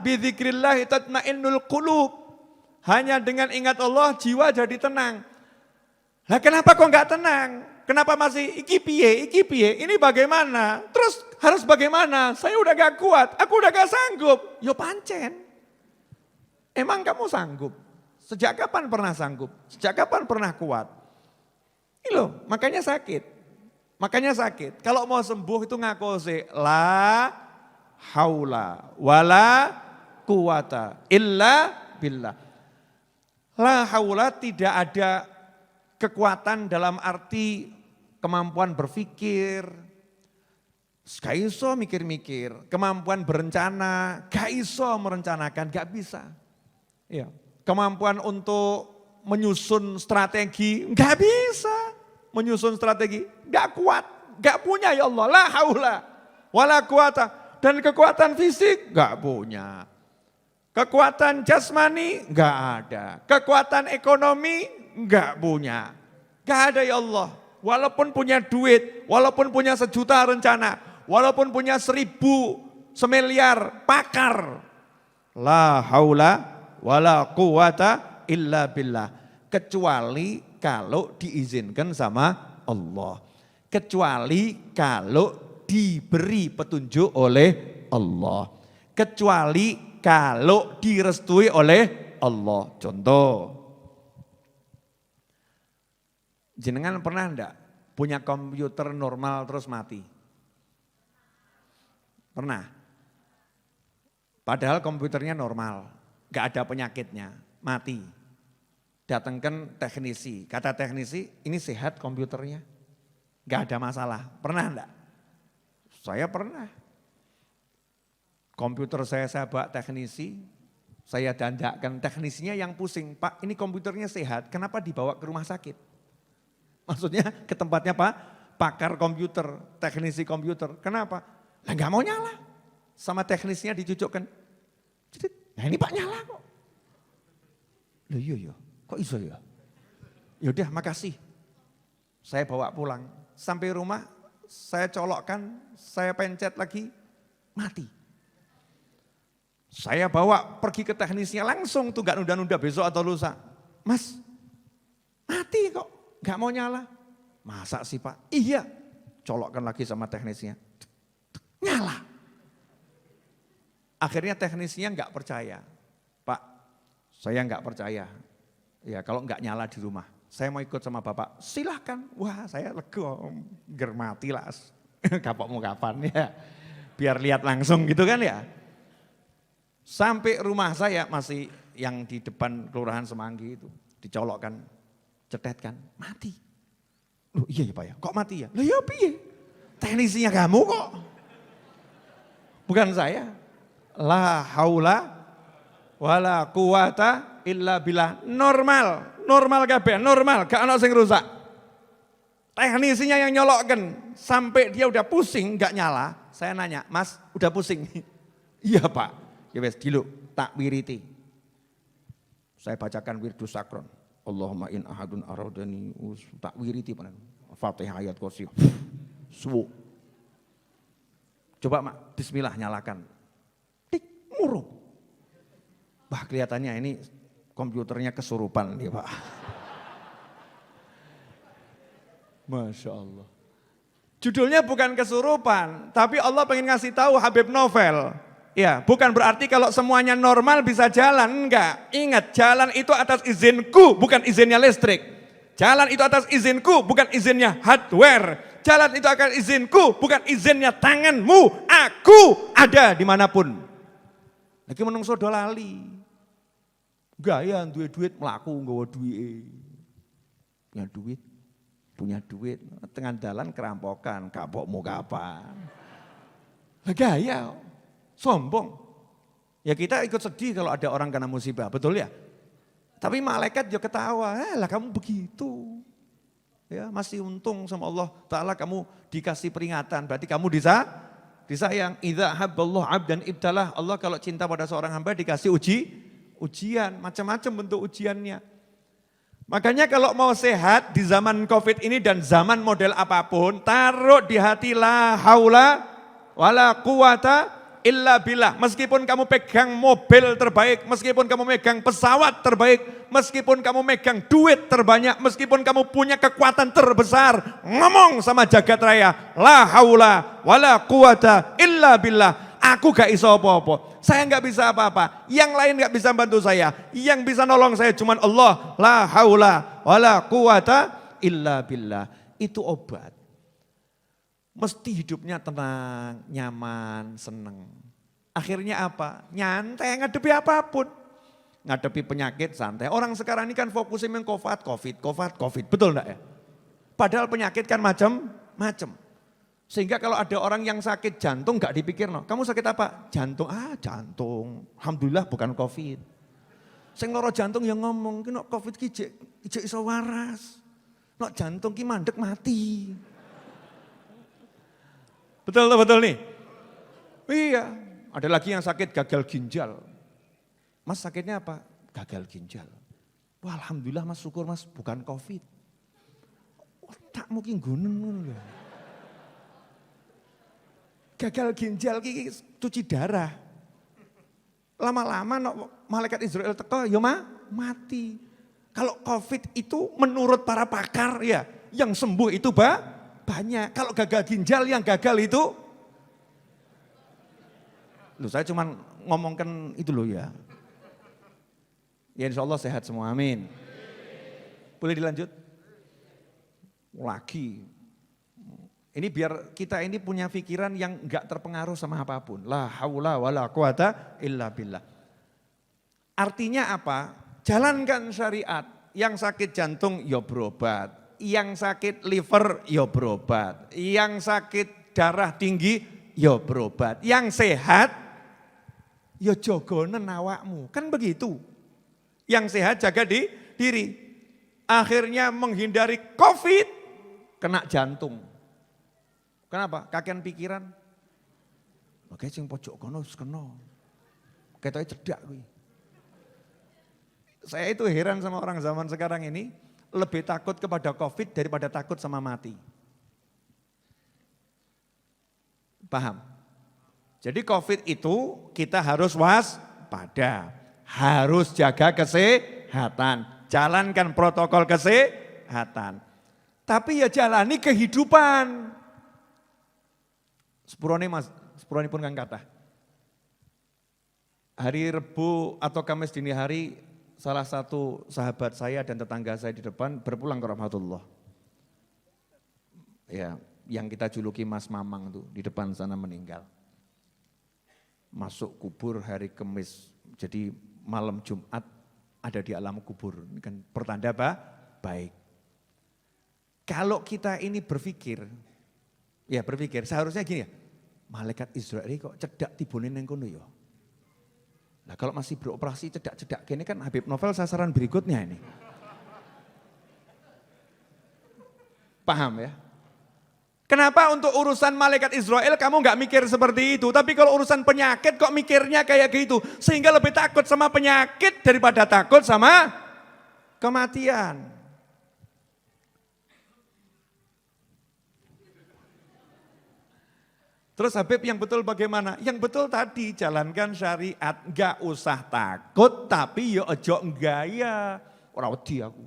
bidzikrillah tatmainnul qulub. Hanya dengan ingat Allah jiwa jadi tenang. Lah kenapa kok enggak tenang? Kenapa masih iki piye, ini bagaimana? Terus harus bagaimana? Saya udah gak kuat, aku udah gak sanggup. Yo pancen. Emang kamu sanggup? Sejak kapan pernah sanggup? Sejak kapan pernah kuat? Ini loh, makanya sakit. Kalau mau sembuh itu ngaku sih, la haula wala quwata illa billah. La haula tidak ada kekuatan dalam arti kemampuan berpikir, gak iso mikir-mikir, kemampuan berencana, gak iso merencanakan, gak bisa. Ya. Kemampuan untuk menyusun strategi, gak bisa menyusun strategi, gak kuat, gak punya ya Allah, la haula wala quwata. Dan kekuatan fisik gak punya. Kekuatan jasmani gak ada. Kekuatan ekonomi gak punya. Gak ada ya Allah. Walaupun punya duit, walaupun punya 1 juta rencana, walaupun punya 1000, semiliar pakar. La haula wala quwata illa billah. Kecuali kalau diizinkan sama Allah. Kecuali kalau diberi petunjuk oleh Allah. Kecuali kalau direstui oleh Allah. Contoh, jenengan pernah enggak punya komputer normal terus mati? Pernah? Padahal komputernya normal, enggak ada penyakitnya, mati. datangkan teknisi. Kata teknisi, ini sehat komputernya? Gak ada masalah. Pernah enggak? Saya pernah. Komputer saya bawa teknisi, saya dandakkan teknisinya yang pusing. Pak, ini komputernya sehat, kenapa dibawa ke rumah sakit? Maksudnya ke tempatnya Pak, pakar komputer, teknisi komputer. Kenapa? Lah gak mau nyala. Sama teknisnya dicucukkan. Nah ini Pak nyala kok. Loh iya, kok iso ya? Yaudah makasih. Saya bawa pulang. Sampai rumah saya colokkan, saya pencet lagi, mati. Saya bawa pergi ke teknisnya langsung tuh gak nunda-nunda besok atau lusa. Mas, mati kok, gak mau nyala. Masa sih Pak? Iya, colokkan lagi sama teknisnya. Nyala. Akhirnya teknisnya gak percaya. Pak, saya gak percaya. Ya kalau gak nyala di rumah, saya mau ikut sama Bapak. Silahkan. Wah saya lega, germati lah. Kapok mau kapan ya. Biar lihat langsung gitu kan ya. Sampai rumah saya masih yang di depan Kelurahan Semanggi itu. Dicolokkan, cetetkan, mati. Loh iya ya Pak ya, kok mati ya? Loh iya piye? Teknisinya kamu kok. Bukan saya. La haula wala quwata illa billah. Normal kabeh, normal, gak ono sing rusak. Teknisinya yang nyolokkan, sampai dia udah pusing gak nyala. Saya nanya, Mas udah pusing? Iya Pak. Ya wes diluk, tak wiriti. Saya bacakan wirdus sakron. Allahumma in ahadun aradani tak wiriti. Fatihah ayat kursi. Suwu. Coba Mak, bismillah nyalakan. Tik, muruk. Bah kelihatannya ini komputernya kesurupan nih Pak. Masya Allah. Judulnya bukan kesurupan, tapi Allah pengen ngasih tahu Habib Novel. Ya, bukan berarti kalau semuanya normal bisa jalan, enggak. Ingat, jalan itu atas izinku, bukan izinnya listrik. Jalan itu atas izinku, bukan izinnya hardware. Jalan itu akan izinku, bukan izinnya tanganmu. Aku ada dimanapun. Lagi menungso do lali. Gaya duwe duit melaku nggawa duit. Punya duit, tengah jalan kerampokan, kapokmu kapan. Gaya, sombong. Ya kita ikut sedih kalau ada orang kena musibah, betul ya? Tapi malaikat juga ketawa, lah kamu begitu. Ya masih untung sama Allah Ta'ala kamu dikasih peringatan, berarti kamu disayang. Idza habballahu 'abdan ibtalah. Allah kalau cinta pada seorang hamba dikasih ujian, macam-macam bentuk ujiannya. Makanya kalau mau sehat di zaman Covid ini dan zaman model apapun, taruh di hati la haula wala quwata illa billah. Meskipun kamu pegang mobil terbaik, meskipun kamu megang pesawat terbaik, meskipun kamu megang duit terbanyak, meskipun kamu punya kekuatan terbesar, ngomong sama jagat raya, la haula wala quwata illa billah. Aku gak iso apa-apa, saya gak bisa apa-apa, yang lain gak bisa bantu saya, yang bisa nolong saya cuma Allah, la haula wala quwata illa billah. Itu obat. Mesti hidupnya tenang, nyaman, seneng. Akhirnya apa? Nyantai ngadepi apapun. Ngadepi penyakit santai. Orang sekarang ini kan fokusnya COVID, betul enggak ya? Padahal penyakit kan macam-macam. Sehingga kalau ada orang yang sakit jantung gak dipikir, no. Kamu sakit apa? Jantung, jantung. Alhamdulillah bukan COVID. Sing loro jantung yang ngomong, kena COVID ki ijek iso waras. No jantung ki mandek mati. Betul nih? Iya, ada lagi yang sakit gagal ginjal. Mas sakitnya apa? Gagal ginjal. Wah alhamdulillah mas, syukur mas, bukan COVID. Tak mungkin gunen. Gagal ginjal ki cuci darah. Lama-lama no, malaikat Israel teko ya mati. Kalau COVID itu menurut para pakar ya, yang sembuh itu banyak. Kalau gagal ginjal yang gagal itu, saya cuma ngomongkan itu loh ya. Ya insya Allah sehat semua, amin. Boleh dilanjut? Lagi. Ini biar kita ini punya pikiran yang enggak terpengaruh sama apapun. La haula wala quwata illa billah. Artinya apa? Jalankan syariat. Yang sakit jantung ya berobat, yang sakit liver ya berobat, yang sakit darah tinggi ya berobat, yang sehat ya jogonen awakmu. Kan begitu. Yang sehat jaga diri. Akhirnya menghindari COVID, kena jantung. Kenapa? Kakean pikiran. Makanya sing pojok kono wis kena. Ketoke cedak kuwi. Saya itu heran sama orang zaman sekarang ini, lebih takut kepada COVID daripada takut sama mati. Paham? Jadi COVID itu kita harus waspada, harus jaga kesehatan, jalankan protokol kesehatan. Tapi ya jalani kehidupan. Sepurone pun kan kata. Hari Rebu atau Kamis dini hari, salah satu sahabat saya dan tetangga saya di depan berpulang ke rahmatullah. Ya, yang kita juluki Mas Mamang tuh di depan sana meninggal. Masuk kubur hari Kamis, jadi malam Jumat ada di alam kubur. Ini kan pertanda baik. Kalau kita ini berpikir seharusnya gini ya, malaikat Israel kok cedak tibunin yang kono ya. Nah kalau masih beroperasi cedak-cedak gini kan Habib Novel sasaran berikutnya ini. Paham ya? Kenapa untuk urusan malaikat Israel kamu nggak mikir seperti itu, tapi kalau urusan penyakit kok mikirnya kayak gitu, sehingga lebih takut sama penyakit daripada takut sama kematian. Terus Habib yang betul bagaimana? Yang betul tadi jalankan syariat, nggak usah takut tapi yo ojo gaya. Ora wedi aku.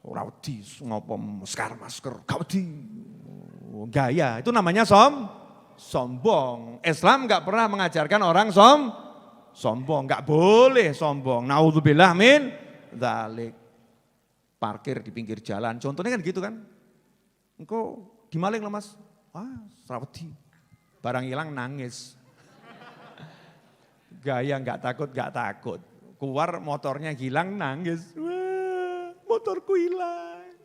Ora wedi ngopo masker, gak wedi. Gaya, itu namanya sombong. Islam nggak pernah mengajarkan orang sombong, nggak boleh sombong. Naudzubillah min dzalik. Parkir di pinggir jalan, contohnya kan gitu kan. Engkau dimaling loh mas. Serawati, barang hilang nangis. Gaya nggak takut. Keluar motornya hilang nangis. Wah, motorku hilang.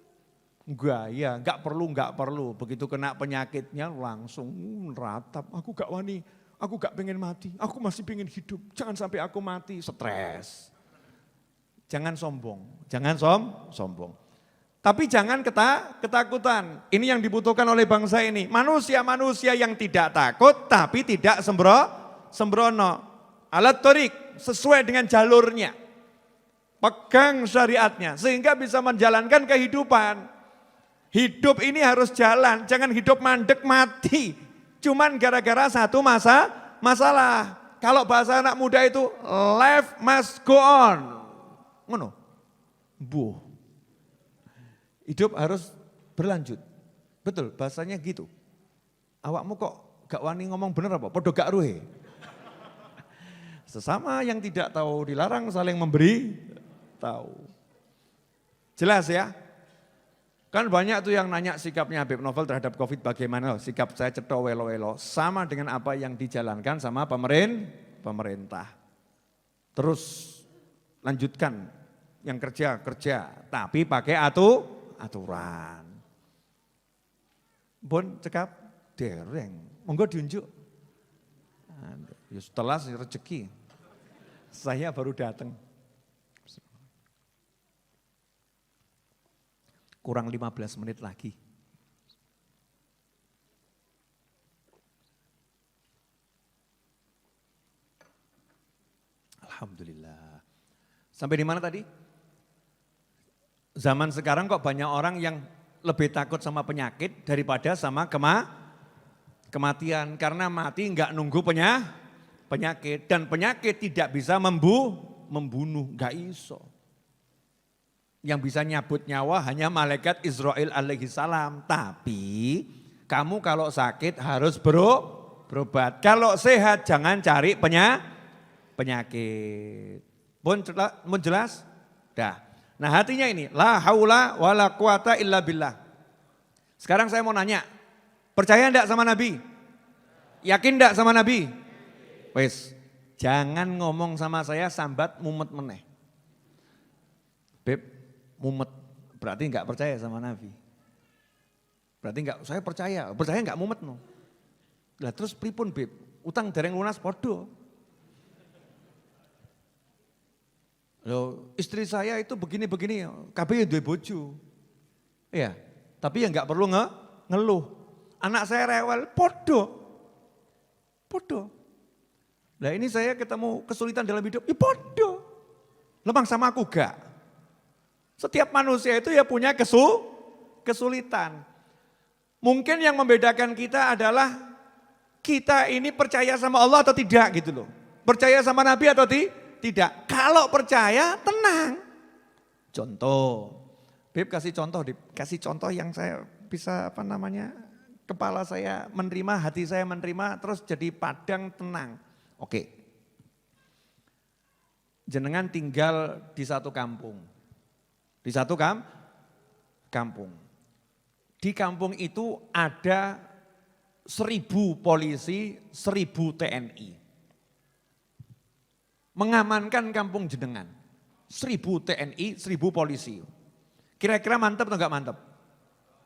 Gaya, nggak perlu. Begitu kena penyakitnya langsung ratap. Aku gak wani, aku gak pengen mati. Aku masih pengen hidup. Jangan sampai aku mati, stres. Jangan sombong. Tapi jangan ketakutan. Ini yang dibutuhkan oleh bangsa ini. Manusia-manusia yang tidak takut tapi tidak sembrono. Alat torik sesuai dengan jalurnya. Pegang syariatnya sehingga bisa menjalankan kehidupan. Hidup ini harus jalan, jangan hidup mandek mati. Cuman gara-gara satu masalah. Kalau bahasa anak muda itu life must go on. Ngono. Hidup harus berlanjut. Betul, bahasanya gitu. Awakmu kok gak wani ngomong bener apa? Podo gak ruhe. Sesama yang tidak tahu dilarang saling memberi tahu. Jelas ya? Kan banyak tuh yang nanya sikapnya Habib Novel terhadap COVID bagaimana. Sikap saya cetha welo-welo. Sama dengan apa yang dijalankan sama pemerintah. Terus lanjutkan. Yang kerja, tapi pakai aturan. Bon cekap dereng, monggo diunjuk. Ya setelah rezeki, saya baru datang. Kurang 15 menit lagi. Alhamdulillah. Sampai di mana tadi? Zaman sekarang kok banyak orang yang lebih takut sama penyakit daripada sama kematian. Karena mati enggak nunggu penyakit. Dan penyakit tidak bisa membunuh, enggak iso. Yang bisa nyabut nyawa hanya malaikat Israel alaihi salam. Tapi kamu kalau sakit harus berobat. Kalau sehat jangan cari penyakit. Pun jelas? Dah. Nah hatinya ini, la haula wa la quwata illa billah. Sekarang saya mau nanya, percaya enggak sama Nabi? Yakin enggak sama Nabi? Wes, jangan ngomong sama saya sambat mumet meneh. Beb, mumet, berarti enggak percaya sama Nabi. Berarti enggak, saya percaya enggak mumet no. Lah terus pripun Beb, utang dereng lunas podo. Loh, istri saya itu begini-begini, kabeh duwe bojo. Iya, tapi ya enggak perlu ngeluh. Anak saya rewel, podo. Lah ini saya ketemu kesulitan dalam hidup, ya podo. Lemang sama aku gak. Setiap manusia itu ya punya kesulitan. Mungkin yang membedakan kita adalah kita ini percaya sama Allah atau tidak gitu loh. Percaya sama Nabi atau tidak. Kalau percaya tenang. Contoh, Beb kasih contoh yang saya bisa kepala saya menerima, hati saya menerima, terus jadi padang tenang. Oke. Jenengan tinggal di satu kampung. Di satu kampung. Di kampung itu ada 1.000 polisi, 1.000 TNI. Mengamankan kampung jenengan. 1.000 TNI, 1.000 polisi. Kira-kira mantap atau enggak mantap?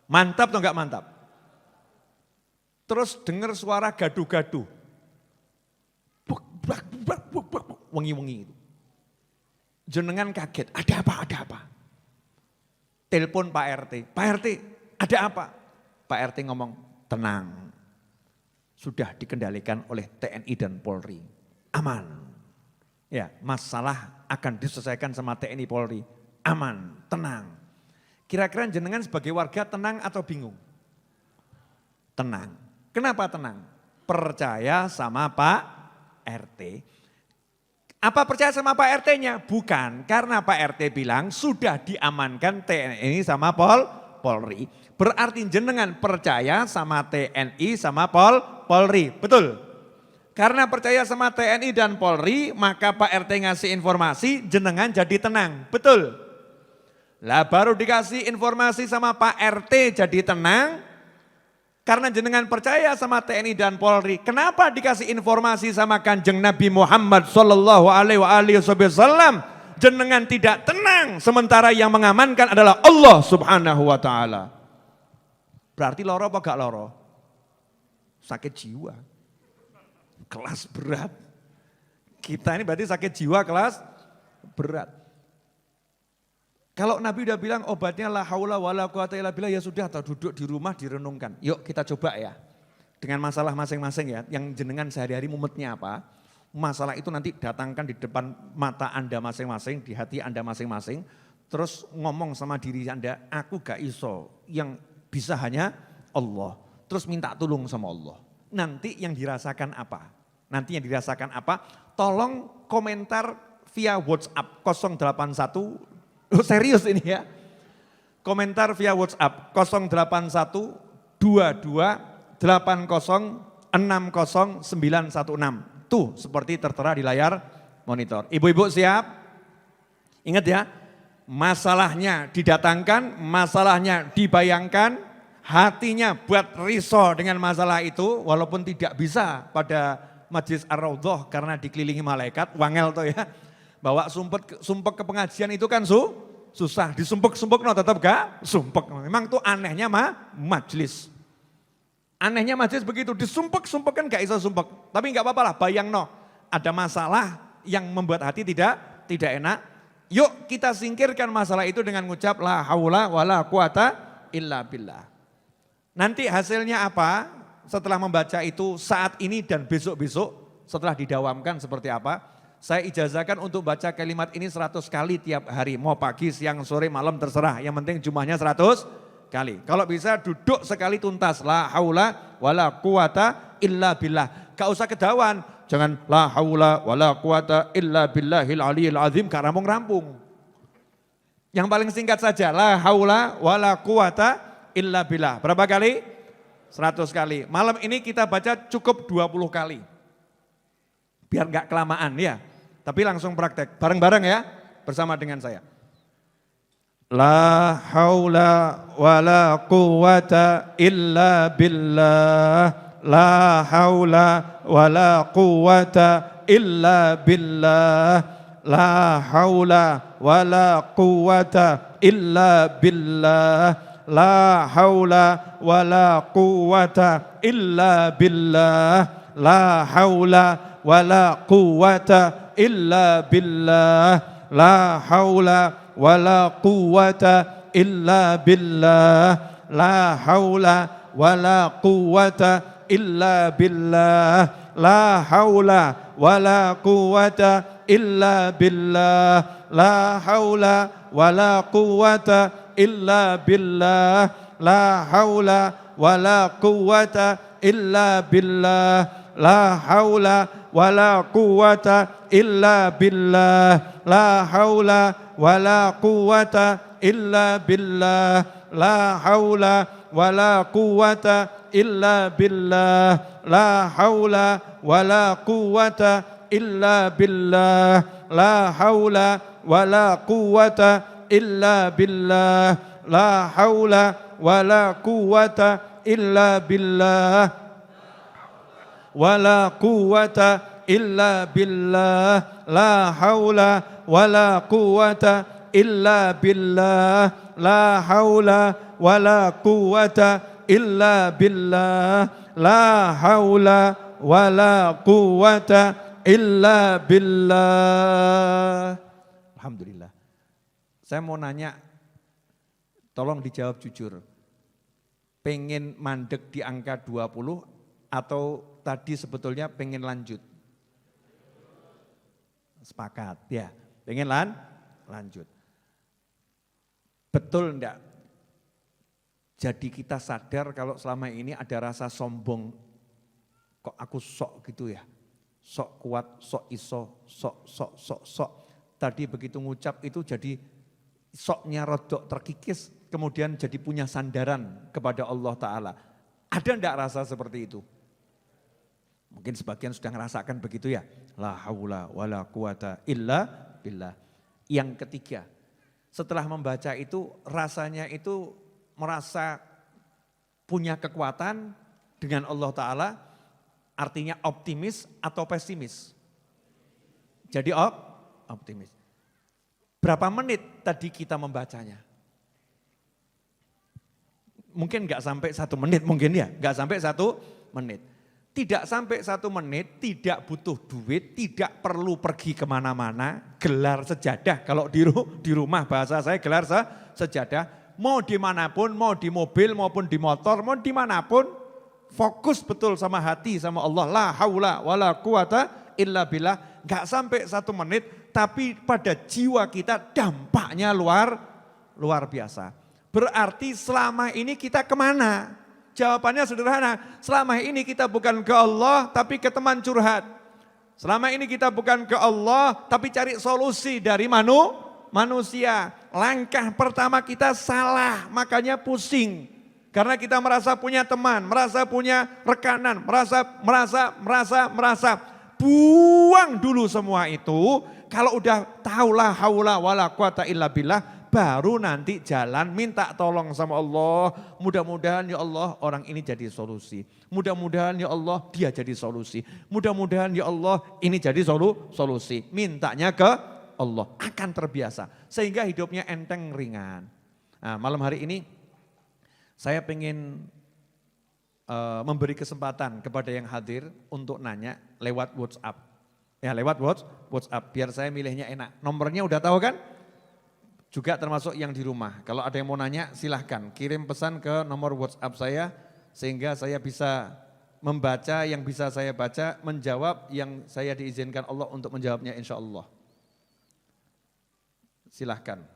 Mantap atau enggak mantap? Terus dengar suara gaduh-gaduh. Wengi-wengi itu. Jenengan kaget, ada apa? Telepon Pak RT, Pak RT ada apa? Pak RT ngomong, tenang. Sudah dikendalikan oleh TNI dan Polri. Aman. Ya, masalah akan diselesaikan sama TNI Polri. Aman, tenang. Kira-kira jenengan sebagai warga tenang atau bingung? Tenang. Kenapa tenang? Percaya sama Pak RT. Apa percaya sama Pak RT-nya? Bukan, karena Pak RT bilang sudah diamankan TNI sama Polri. Berarti jenengan percaya sama TNI sama Polri, betul? Karena percaya sama TNI dan Polri, maka Pak RT ngasih informasi, jenengan jadi tenang, betul? Lah baru dikasih informasi sama Pak RT jadi tenang, karena jenengan percaya sama TNI dan Polri. Kenapa dikasih informasi sama Kanjeng Nabi Muhammad sallallahu alaihi wasallam? Jenengan tidak tenang, sementara yang mengamankan adalah Allah Subhanahu wa taala. Berarti loro apa gak loro? Sakit jiwa. Kelas berat. Kita ini berarti sakit jiwa kelas berat. Kalau Nabi udah bilang obatnya la haula wala quwata illa billah, ya sudah, atau duduk di rumah direnungkan. Yuk kita coba ya. Dengan masalah masing-masing ya, yang jenengan sehari-hari mumetnya apa. Masalah itu nanti datangkan di depan mata Anda masing-masing, di hati Anda masing-masing. Terus ngomong sama diri Anda, aku gak iso, yang bisa hanya Allah. Terus minta tolong sama Allah. Nanti yang dirasakan apa? Tolong komentar via WhatsApp 081. Serius ini ya. Komentar via WhatsApp 081 22 80 60 916. Tuh seperti tertera di layar monitor. Ibu-ibu siap? Ingat ya, masalahnya didatangkan, masalahnya dibayangkan, hatinya buat risau dengan masalah itu, walaupun tidak bisa pada Majlis Ar-Raudhah karena dikelilingi malaikat, wangel tuh ya. Bawa sumpek ke pengajian itu kan susah, disumpek-sumpek no tetap gak sumpek. Memang tuh anehnya majlis. Anehnya majlis begitu, disumpek-sumpek kan gak bisa sumpek. Tapi gak apa-apa lah, bayang no. Ada masalah yang membuat hati tidak enak. Yuk kita singkirkan masalah itu dengan ngucap la haula wala quwata illa billah. Nanti hasilnya apa? Setelah membaca itu saat ini dan besok-besok setelah didawamkan seperti apa? Saya ijazahkan untuk baca kalimat ini 100 kali tiap hari. Mau pagi, siang, sore, malam terserah. Yang penting jumlahnya 100 kali. Kalau bisa duduk sekali tuntas. La haula wala quwata illa billah. Gak usah kedawan. Jangan la haula wala quwata illa billahil aliyil azim. Gak rampung-rampung. Yang paling singkat saja. La haula wala quwata illa billah. Berapa kali? 100 kali. Malam ini kita baca cukup 20 kali. Biar gak kelamaan ya. Tapi langsung praktek. Bareng-bareng ya. Bersama dengan saya. La haula wala quwata illa billah. La haula wala quwata illa billah. la haula wala quwata illa billah, la haula wala quwata illa billah, la haula wala quwata illa billah, la haula wala quwata illa billah, la haula wala quwata illa billah, la haula wala quwata illa billah, la haula wala quwata illa billah, la haula wala quwata illa billah, la haula wala quwata illa billah, la haula wala quwata illa billah, la haula wala quwata illa billah, la haula wala quwata illa billah, la haula wala quwata illa billah, la haula wala quwata illa billah, wala quwata illa billah, la haula wala quwata illa billah, la haula wala quwata illa billah, la haula wala quwata illa billah. Alhamdulillah. Saya mau nanya, tolong dijawab jujur. Pengen mandek di angka 20 atau tadi sebetulnya pengen lanjut? Sepakat ya, pengen lanjut. Betul enggak? Jadi kita sadar kalau selama ini ada rasa sombong, kok aku sok gitu ya, sok kuat, sok iso, sok. Tadi begitu ngucap itu jadi soknya rodok terkikis, kemudian jadi punya sandaran kepada Allah Ta'ala. Ada enggak rasa seperti itu? Mungkin sebagian sudah ngerasakan begitu ya. La haula wala quwata illa billah. Yang ketiga, setelah membaca itu rasanya itu merasa punya kekuatan dengan Allah Ta'ala, artinya optimis atau pesimis? Jadi optimis. Berapa menit tadi kita membacanya? Mungkin enggak sampai 1 menit, mungkin ya, enggak sampai 1 menit. Tidak sampai 1 menit, tidak butuh duit, tidak perlu pergi kemana-mana, gelar sejadah. Kalau di rumah bahasa saya gelar sejadah. Mau dimanapun, mau di mobil maupun di motor, mau dimanapun, fokus betul sama hati, sama Allah. La haula wala quwata illa billah. Gak sampai 1 menit, tapi pada jiwa kita dampaknya luar biasa. Berarti selama ini kita kemana? Jawabannya sederhana, selama ini kita bukan ke Allah tapi ke teman curhat. Selama ini kita bukan ke Allah tapi cari solusi dari manusia. Langkah pertama kita salah, makanya pusing. Karena kita merasa punya teman, merasa punya rekanan, merasa. Buang dulu semua itu. Kalau udah tahu la haula wala quwata illa billah, baru nanti jalan minta tolong sama Allah. Mudah-mudahan ya Allah orang ini jadi solusi. Mudah-mudahan ya Allah dia jadi solusi. Mudah-mudahan ya Allah ini jadi solusi. Mintanya ke Allah, akan terbiasa. Sehingga hidupnya enteng ringan. Nah, malam hari ini saya ingin memberi kesempatan kepada yang hadir untuk nanya lewat WhatsApp. Ya lewat WhatsApp biar saya milihnya enak. Nomornya udah tahu kan? Juga termasuk yang di rumah. Kalau ada yang mau nanya silahkan kirim pesan ke nomor WhatsApp saya sehingga saya bisa membaca yang bisa saya baca, menjawab yang saya diizinkan Allah untuk menjawabnya insya Allah. Silahkan.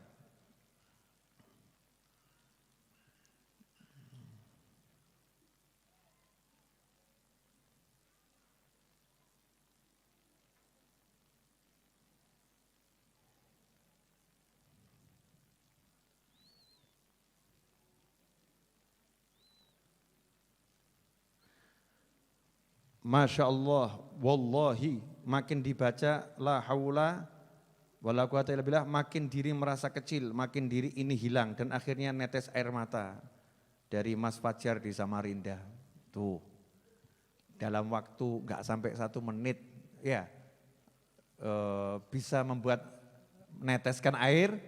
Masya Allah, wallahi makin dibaca la haula wala quwata illa billah, makin diri merasa kecil, makin diri ini hilang dan akhirnya netes air mata dari Mas Fajar di Samarinda. Tuh, dalam waktu gak sampai 1 menit ya bisa membuat meneteskan air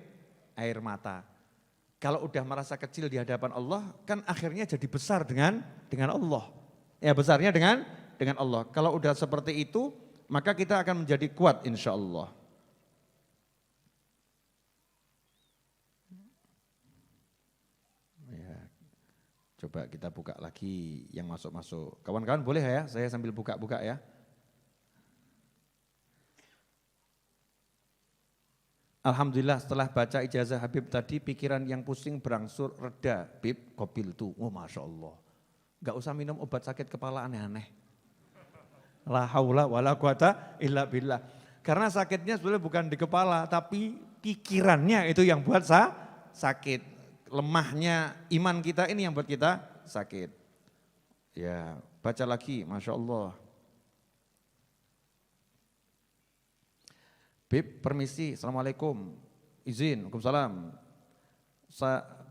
mata. Kalau udah merasa kecil di hadapan Allah, kan akhirnya jadi besar dengan Allah. Ya besarnya dengan Allah. Kalau udah seperti itu, maka kita akan menjadi kuat insya Allah. Ya, coba kita buka lagi yang masuk-masuk. Kawan-kawan boleh ya, saya sambil buka-buka ya. Alhamdulillah setelah baca ijazah Habib tadi pikiran yang pusing berangsur reda. Bib, kobil tuh, oh Masya Allah. Gak usah minum obat sakit kepala aneh-aneh. La haula wa la quwata illa billah. Karena sakitnya sebenarnya bukan di kepala, tapi pikirannya itu yang buat sakit. Lemahnya iman kita ini yang buat kita sakit. Ya, baca lagi, Masya Allah. Bib, permisi, Assalamualaikum, izin, Waalaikumsalam.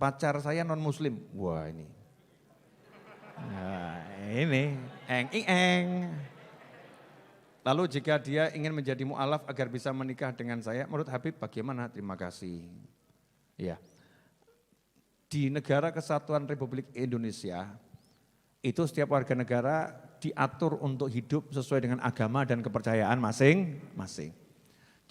Pacar saya non muslim. Wah ini. Nah, ini, eng. Lalu jika dia ingin menjadi mu'alaf agar bisa menikah dengan saya, menurut Habib bagaimana? Terima kasih. Ya. Di negara kesatuan Republik Indonesia, itu setiap warga negara diatur untuk hidup sesuai dengan agama dan kepercayaan masing-masing.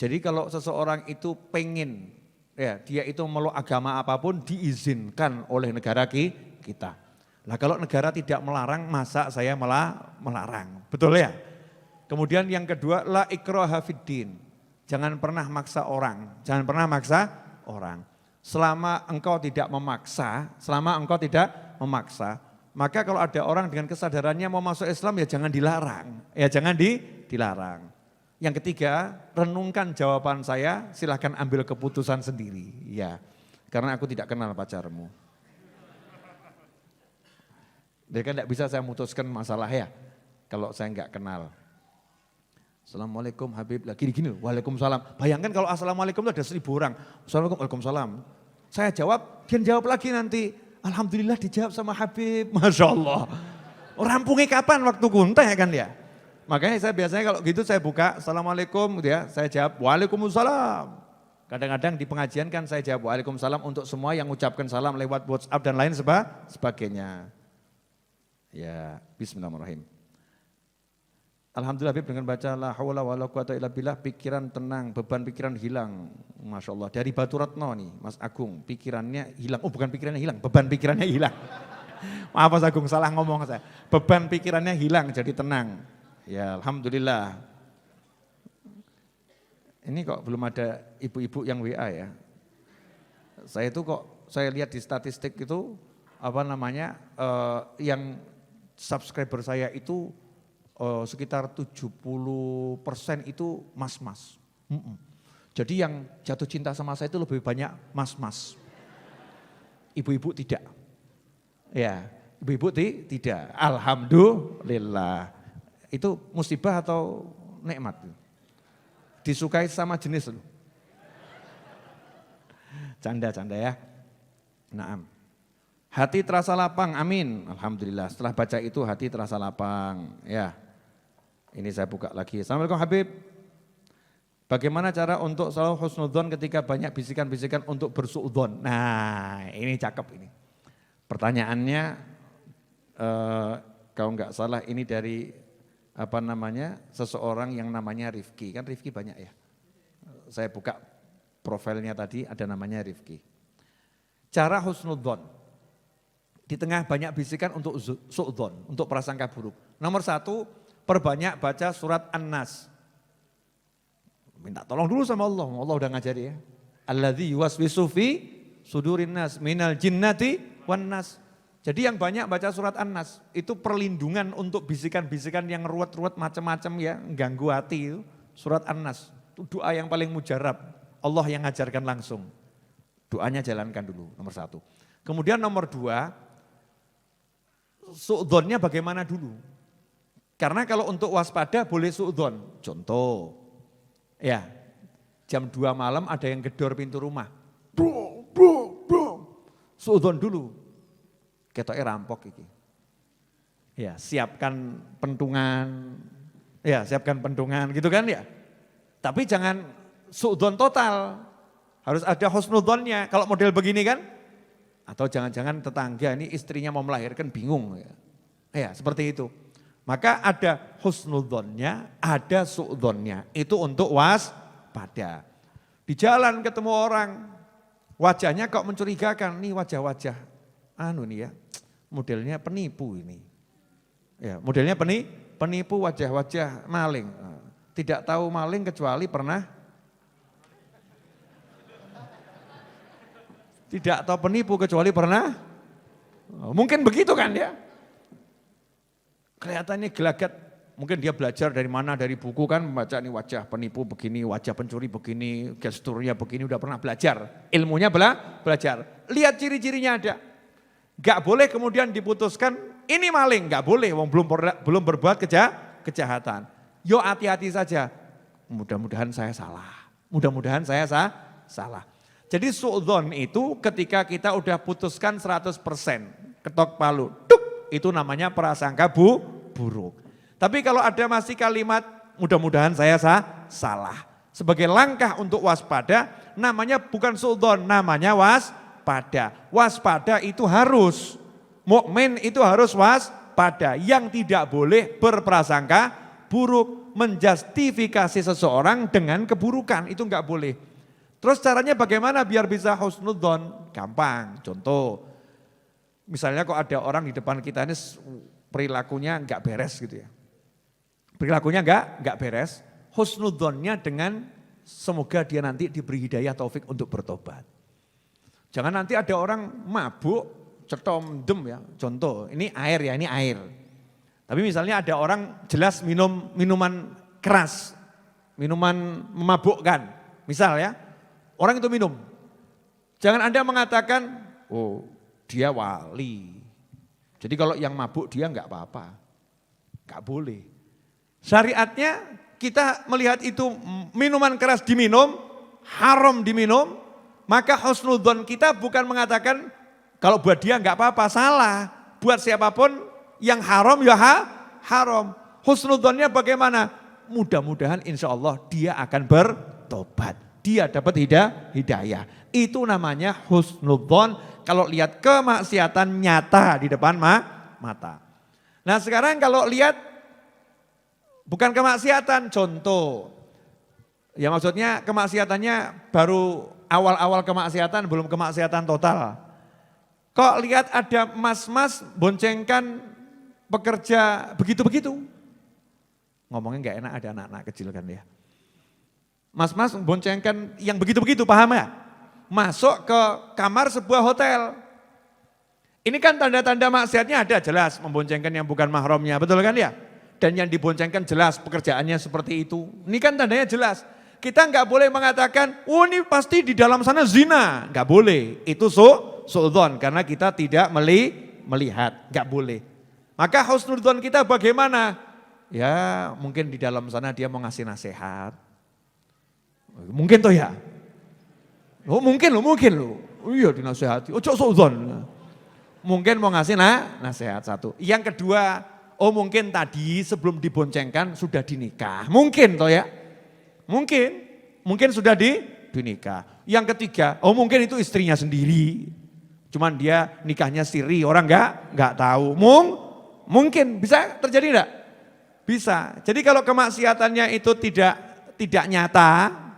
Jadi kalau seseorang itu pengen, ya dia itu meluk agama apapun diizinkan oleh negara kita. Nah kalau negara tidak melarang, masa saya melarang, betul ya? Kemudian yang kedua, la ikraha fiddin. Jangan pernah maksa orang, Selama engkau tidak memaksa, maka kalau ada orang dengan kesadarannya mau masuk Islam ya jangan dilarang. Yang ketiga, renungkan jawaban saya, silahkan ambil keputusan sendiri. Ya, karena aku tidak kenal pacarmu. Jadi kan tidak bisa saya memutuskan masalah ya, kalau saya enggak kenal. Assalamualaikum Habib, lagi gini, waalaikumsalam. Bayangkan kalau assalamualaikum itu ada 1000 orang. Assalamualaikum, waalaikumsalam. Saya jawab, dia jawab lagi nanti. Alhamdulillah dijawab sama Habib, Masya Allah. Rampungnya kapan waktu kuntai kan ya? Makanya saya biasanya kalau gitu saya buka, Assalamualaikum gitu ya, saya jawab Waalaikumsalam. Kadang-kadang di pengajian kan saya jawab Waalaikumsalam untuk semua yang mengucapkan salam lewat WhatsApp dan lain sebagainya. Ya, bismillahirrahmanirrahim. Alhamdulillah Habib dengan baca la haula wala quwata illa billah pikiran tenang, beban pikiran hilang. Masya Allah, dari Batu Retno nih Mas Agung, pikirannya hilang, oh bukan pikirannya hilang, beban pikirannya hilang. Maaf Mas Agung, salah ngomong saya. Beban pikirannya hilang jadi tenang. Ya Alhamdulillah. Ini kok belum ada ibu-ibu yang WA ya. Saya itu kok, saya lihat di statistik itu, yang subscriber saya itu sekitar 70% itu mas-mas. Jadi yang jatuh cinta sama saya itu lebih banyak mas-mas. Ibu-ibu tidak. Ya, ibu-ibu tidak. Alhamdulillah. Itu musibah atau nikmat? Disukai sama jenis loh. Canda ya. Naam. Hati terasa lapang, amin. Alhamdulillah. Setelah baca itu hati terasa lapang. Ya. Ini saya buka lagi. Assalamualaikum Habib. Bagaimana cara untuk selalu husnudzon ketika banyak bisikan-bisikan untuk bersuudzon? Nah, ini cakep ini. Pertanyaannya kalau nggak salah ini dari seseorang yang namanya Rifki, kan Rifki banyak ya. Saya buka profilnya tadi ada namanya Rifki. Cara husnudzon di tengah banyak bisikan untuk suudzon, untuk prasangka buruk. Nomor 1, perbanyak baca surat An-Nas. Minta tolong dulu sama Allah udah ngajari ya. Alladzi yuwaswisu fi sudurin nas minal jinnati wan nas. Jadi yang banyak baca surat An-Nas itu perlindungan untuk bisikan-bisikan yang ruwet-ruwet macam-macam ya, ganggu hati itu. Surat An-Nas itu doa yang paling mujarab, Allah yang ngajarkan langsung. Doanya jalankan dulu, nomor 1. Kemudian nomor 2, suudzonnya bagaimana dulu? Karena kalau untuk waspada boleh suudzon. Contoh, ya jam 2 malam ada yang gedor pintu rumah. Suudzon dulu. Ketoknya rampok iki. Ya, siapkan pentungan gitu kan ya. Tapi jangan su'dzon total. Harus ada husnudzonnya. Kalau model begini kan, atau jangan-jangan tetangga ini istrinya mau melahirkan bingung. Ya, seperti itu. Maka ada husnudzonnya, ada su'dzonnya. Itu untuk waspada. Di jalan ketemu orang, wajahnya kok mencurigakan. Nih wajah-wajah, nih ya, modelnya penipu ini. Ya, modelnya penipu wajah-wajah maling. Tidak tahu maling kecuali pernah. Tidak tahu penipu kecuali pernah. Mungkin begitu kan ya. Kelihatannya gelagat. Mungkin dia belajar dari mana, dari buku kan. Membaca nih wajah penipu begini, wajah pencuri begini, gesturnya begini. Udah pernah belajar. Ilmunya belajar. Lihat ciri-cirinya ada. Gak boleh kemudian diputuskan ini maling. Gak boleh, belum berbuat kejahatan. Yo hati-hati saja. Mudah-mudahan saya salah. Mudah-mudahan saya salah. Jadi su'dzon itu ketika kita udah putuskan 100%, ketok palu, duk, itu namanya prasangka buruk. Tapi kalau ada masih kalimat, mudah-mudahan saya salah. Sebagai langkah untuk waspada, namanya bukan su'dzon, namanya waspada. Waspada itu harus, mukmin itu harus waspada. Yang tidak boleh berprasangka buruk, menjustifikasi seseorang dengan keburukan, itu enggak boleh. Terus caranya bagaimana biar bisa husnudzon? Gampang, contoh. Misalnya kok ada orang di depan kita ini perilakunya enggak beres gitu ya. Perilakunya enggak beres, husnudzonnya dengan semoga dia nanti diberi hidayah taufik untuk bertobat. Jangan nanti ada orang mabuk, cetom, dem ya, contoh, ini air ya, ini air. Tapi misalnya ada orang jelas minum minuman keras, minuman memabukkan, misal ya. Orang itu minum. Jangan Anda mengatakan, oh dia wali. Jadi kalau yang mabuk dia enggak apa-apa. Enggak boleh. Syariatnya kita melihat itu minuman keras diminum, haram diminum, maka husnudzon kita bukan mengatakan kalau buat dia enggak apa-apa, salah. Buat siapapun yang haram ya haram. Husnudzonnya bagaimana? Mudah-mudahan insya Allah dia akan bertobat. Dia dapat hidayah. Itu namanya husnudzon kalau lihat kemaksiatan nyata di depan mata. Nah sekarang kalau lihat bukan kemaksiatan, contoh. Ya maksudnya kemaksiatannya baru awal-awal kemaksiatan, belum kemaksiatan total. Kok lihat ada mas-mas boncengkan pekerja begitu-begitu. Ngomongnya enggak enak, ada anak-anak kecil kan ya. Mas-mas memboncengkan yang begitu-begitu, paham ya? Masuk ke kamar sebuah hotel. Ini kan tanda-tanda maksiatnya ada jelas, memboncengkan yang bukan mahramnya, betul kan ya? Dan yang diboncengkan jelas pekerjaannya seperti itu. Ini kan tandanya jelas. Kita enggak boleh mengatakan, oh ini pasti di dalam sana zina. Enggak boleh, itu su'dzon karena kita tidak melihat, enggak boleh. Maka husnudzon kita bagaimana? Ya mungkin di dalam sana dia mau ngasih nasihat. Mungkin toh ya. Oh mungkin loh. Oh iya dinasehati. Ojo suudzon. Mungkin mau ngasih nasihat satu. Yang kedua, oh mungkin tadi sebelum diboncengkan sudah dinikah. Mungkin toh ya. Mungkin sudah dinikah. Yang ketiga, oh mungkin itu istrinya sendiri. Cuman dia nikahnya siri, orang enggak tahu. Mungkin bisa terjadi enggak? Bisa. Jadi kalau kemaksiatannya itu tidak nyata,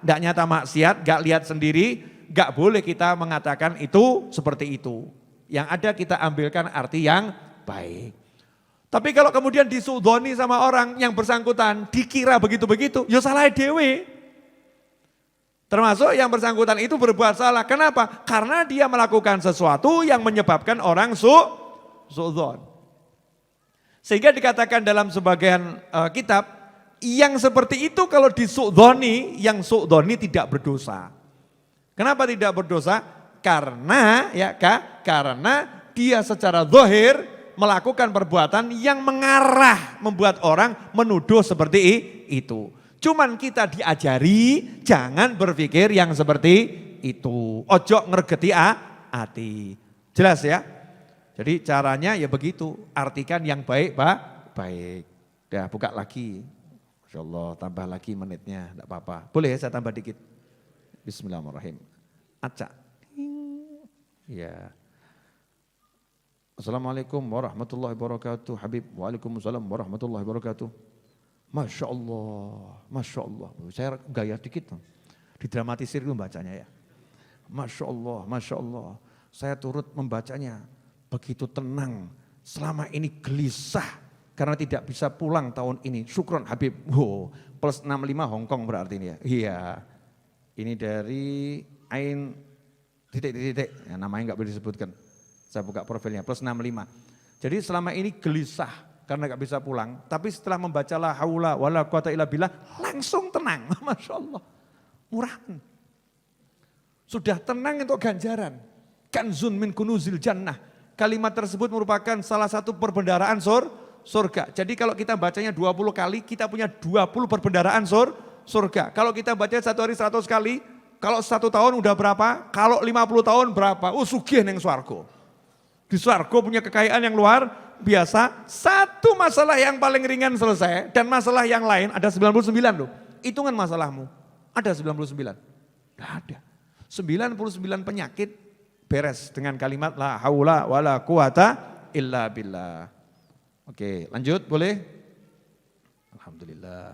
enggak nyata maksiat, enggak lihat sendiri, enggak boleh kita mengatakan itu seperti itu. Yang ada kita ambilkan arti yang baik. Tapi kalau kemudian disudzoni sama orang yang bersangkutan, dikira begitu-begitu, ya salah dewe. Termasuk yang bersangkutan itu berbuat salah. Kenapa? Karena dia melakukan sesuatu yang menyebabkan orang suudzon. Sehingga dikatakan dalam sebagian kitab, yang seperti itu kalau disuudzoni, yang suudzoni tidak berdosa. Kenapa tidak berdosa? Karena dia secara zahir melakukan perbuatan yang mengarah membuat orang menuduh seperti itu. Cuman kita diajari jangan berpikir yang seperti itu. Ojo ngergeti hati. Jelas ya? Jadi caranya ya begitu. Artikan yang baik, Pak. Baik. Dah buka lagi. Masya Allah, tambah lagi menitnya, tidak apa-apa. Boleh ya saya tambah dikit? Bismillahirrahmanirrahim. Acak. Ya. Assalamualaikum warahmatullahi wabarakatuh. Habib, waalaikumsalam warahmatullahi wabarakatuh. Masya Allah, Masya Allah. Saya gaya dikit, didramatisir itu bacanya ya. Masya Allah, Masya Allah. Saya turut membacanya, begitu tenang. Selama ini gelisah karena tidak bisa pulang tahun ini. Syukron Habib. Oh, plus 65 Hongkong berarti ini ya. Iya. Ini dari Ain titik. Ya, namanya enggak boleh disebutkan. Saya buka profilnya plus 65. Jadi selama ini gelisah karena enggak bisa pulang, tapi setelah membaca la haula wala quwata illa billah langsung tenang. Masya Allah. Murahan. Sudah tenang untuk ganjaran. Kanzun min kunuzil jannah. Kalimat tersebut merupakan salah satu perbendaharaan surga. Jadi kalau kita bacanya 20 kali, kita punya 20 perbendaharaan surga. Kalau kita baca satu hari 100 kali, kalau 1 tahun udah berapa? Kalau 50 tahun berapa? Oh sugih neng swargo. Di swargo punya kekayaan yang luar biasa. Satu masalah yang paling ringan selesai, dan masalah yang lain ada 99 loh. Hitungan masalahmu, ada 99. Tidak ada. 99 penyakit beres dengan kalimat la haula wala quwata illa billah. Oke, lanjut boleh? Alhamdulillah.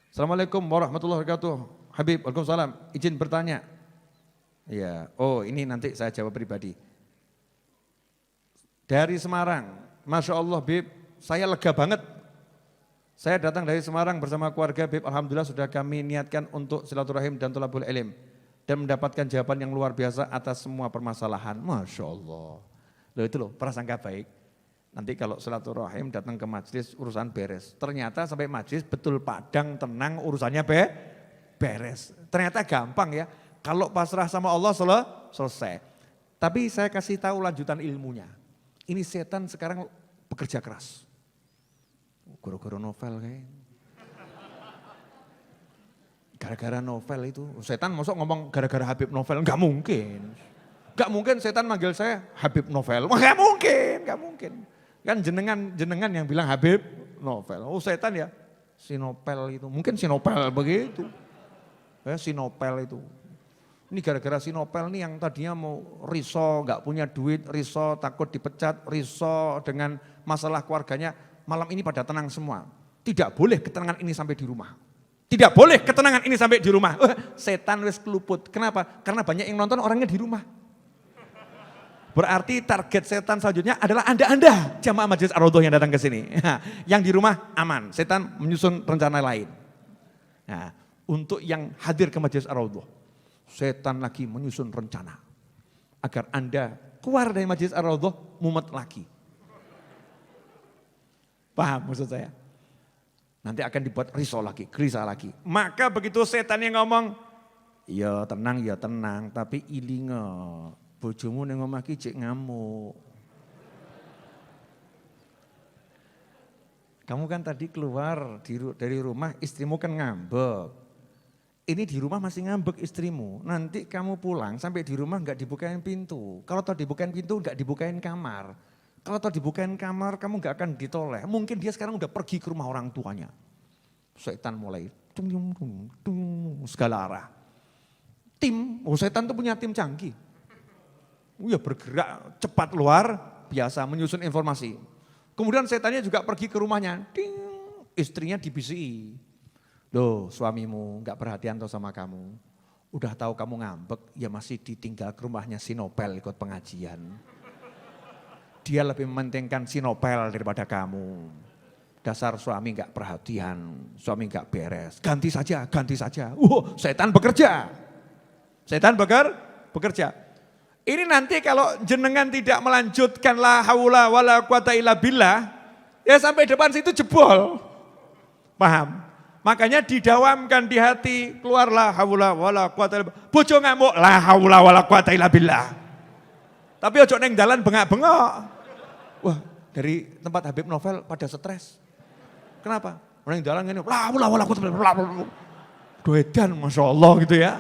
Assalamualaikum warahmatullahi wabarakatuh. Habib, waalaikumsalam. Izin bertanya. Iya, oh ini nanti saya jawab pribadi. Dari Semarang, Masya Allah Bib, saya lega banget. Saya datang dari Semarang bersama keluarga Bib, alhamdulillah sudah kami niatkan untuk silaturahim dan thalabul ilm. Dan mendapatkan jawaban yang luar biasa atas semua permasalahan. Masya Allah. Loh itu loh, prasangka baik. Nanti kalau silaturahim datang ke majelis urusan beres. Ternyata sampai majelis betul padang, tenang, urusannya beres. Ternyata gampang ya. Kalau pasrah sama Allah selesai. Tapi saya kasih tahu lanjutan ilmunya. Ini setan sekarang bekerja keras. Goro-goro novel kayaknya. Gara-gara novel itu, setan masuk ngomong gara-gara Habib novel, enggak mungkin. Enggak mungkin setan manggil saya Habib novel, enggak mungkin. Kan jenengan yang bilang Habib novel. Oh setan ya, sinopel itu, mungkin sinopel begitu. Sinopel itu. Ini gara-gara sinopel nih yang tadinya mau riso, enggak punya duit, riso takut dipecat, riso dengan masalah keluarganya, malam ini pada tenang semua. Tidak boleh ketenangan ini sampai di rumah. Tidak boleh ketenangan ini sampai di rumah. Setan wis keluput. Kenapa? Karena banyak yang nonton orangnya di rumah. Berarti target setan selanjutnya adalah Anda jamaah Majelis Ar-Raudhah yang datang ke sini. Yang di rumah aman, setan menyusun rencana lain. Nah, untuk yang hadir ke Majelis Ar-Raudhah, setan lagi menyusun rencana agar Anda keluar dari Majelis Ar-Raudhah mumet lagi. Paham maksud saya? Nanti akan dibuat risau lagi, gelisah lagi. Maka begitu setan yang ngomong, ya tenang, tapi ilinga, bojomu yang ngomong lagi cek ngamuk. Kamu kan tadi keluar dari rumah, istrimu kan ngambek. Ini di rumah masih ngambek istrimu, nanti kamu pulang sampai di rumah enggak dibukain pintu. Kalau tahu dibukain pintu enggak dibukain kamar. Kalau tahu dibukain kamar kamu gak akan ditoleh. Mungkin dia sekarang udah pergi ke rumah orang tuanya. Setan mulai segala arah. Setan tuh punya tim canggih. Ya bergerak cepat luar biasa menyusun informasi. Kemudian setannya juga pergi ke rumahnya. Istrinya dibisiki. Loh suamimu gak perhatian tuh sama kamu. Udah tahu kamu ngambek ya masih ditinggal ke rumahnya sinopel ikut pengajian. Dia lebih mementingkan sinopel daripada kamu. Dasar suami enggak perhatian, suami enggak beres. Ganti saja. Setan bekerja. Setan bekerja. Ini nanti kalau jenengan tidak melanjutkan la haula wala quwata illa billah, ya sampai depan situ jebol. Paham? Makanya didawamkan di hati, keluar la haula wala quwata illa billah. Bojo ngamuk, la haula wala quwata illa billah. Tapi ojo neng dalan bengak-bengok. Wah, dari tempat Habib novel pada stres. Kenapa? Orang yang jalan gini, doedan Masya Allah gitu ya.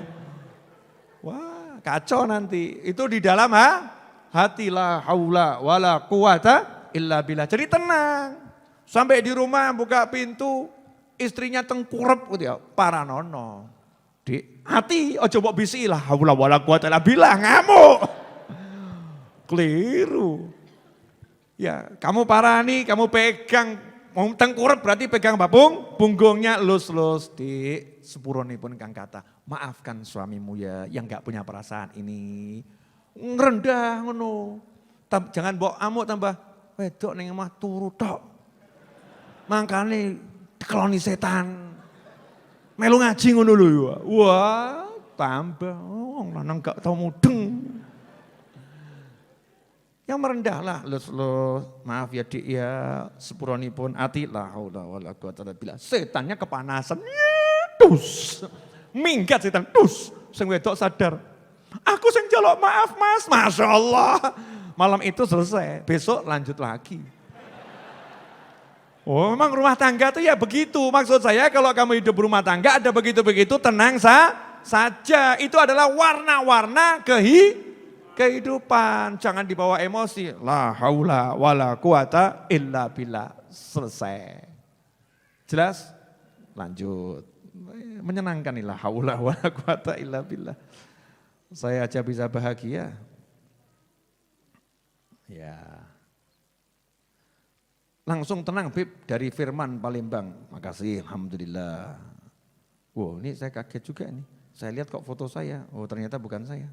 Wah, kacau nanti. Itu di dalam hati la haula wala quwata illa billah. Jadi tenang. Sampai di rumah buka pintu, istrinya tengkurep gitu ya, paranono. Dik, hati ojo mbok bisi lah, haula wala quwata illa billah, ngamuk. Keliru. Ya, kamu parani, kamu pegang, mau tengkurep berarti pegang babung, punggungnya lus-lus. Dik, sepurunipun kang kata, maafkan suamimu ya yang gak punya perasaan ini. Ngerendah ngono. Jangan mbok amuk tambah, wedok ning omah turu tok. Mangkane dikeloni setan. Melu ngaji ngono lho ya. Wah, tambah wong lanang gak tau mudeng. Yang merendahlah, maaf ya dik ya, sepuronipun ati la haula wala quwata illa billah. Setannya kepanasan, dus. Minggat setan, dus. Sing wedok sadar. Aku sing njaluk maaf mas, Masya Allah. Malam itu selesai, besok lanjut lagi. Oh memang rumah tangga itu ya begitu. Maksud saya kalau kamu hidup rumah tangga ada begitu-begitu tenang saja. Itu adalah warna-warna kehidupan. Jangan dibawa emosi. La haula wala quwata illa billah. Selesai. Jelas? Lanjut. Menyenangkan la haula wala quwata illa billah. Saya aja bisa bahagia. Ya. Langsung tenang Bib dari Firman Palembang. Makasih, alhamdulillah. Wow, ini saya kaget juga nih. Saya lihat kok foto saya. Oh, ternyata bukan saya.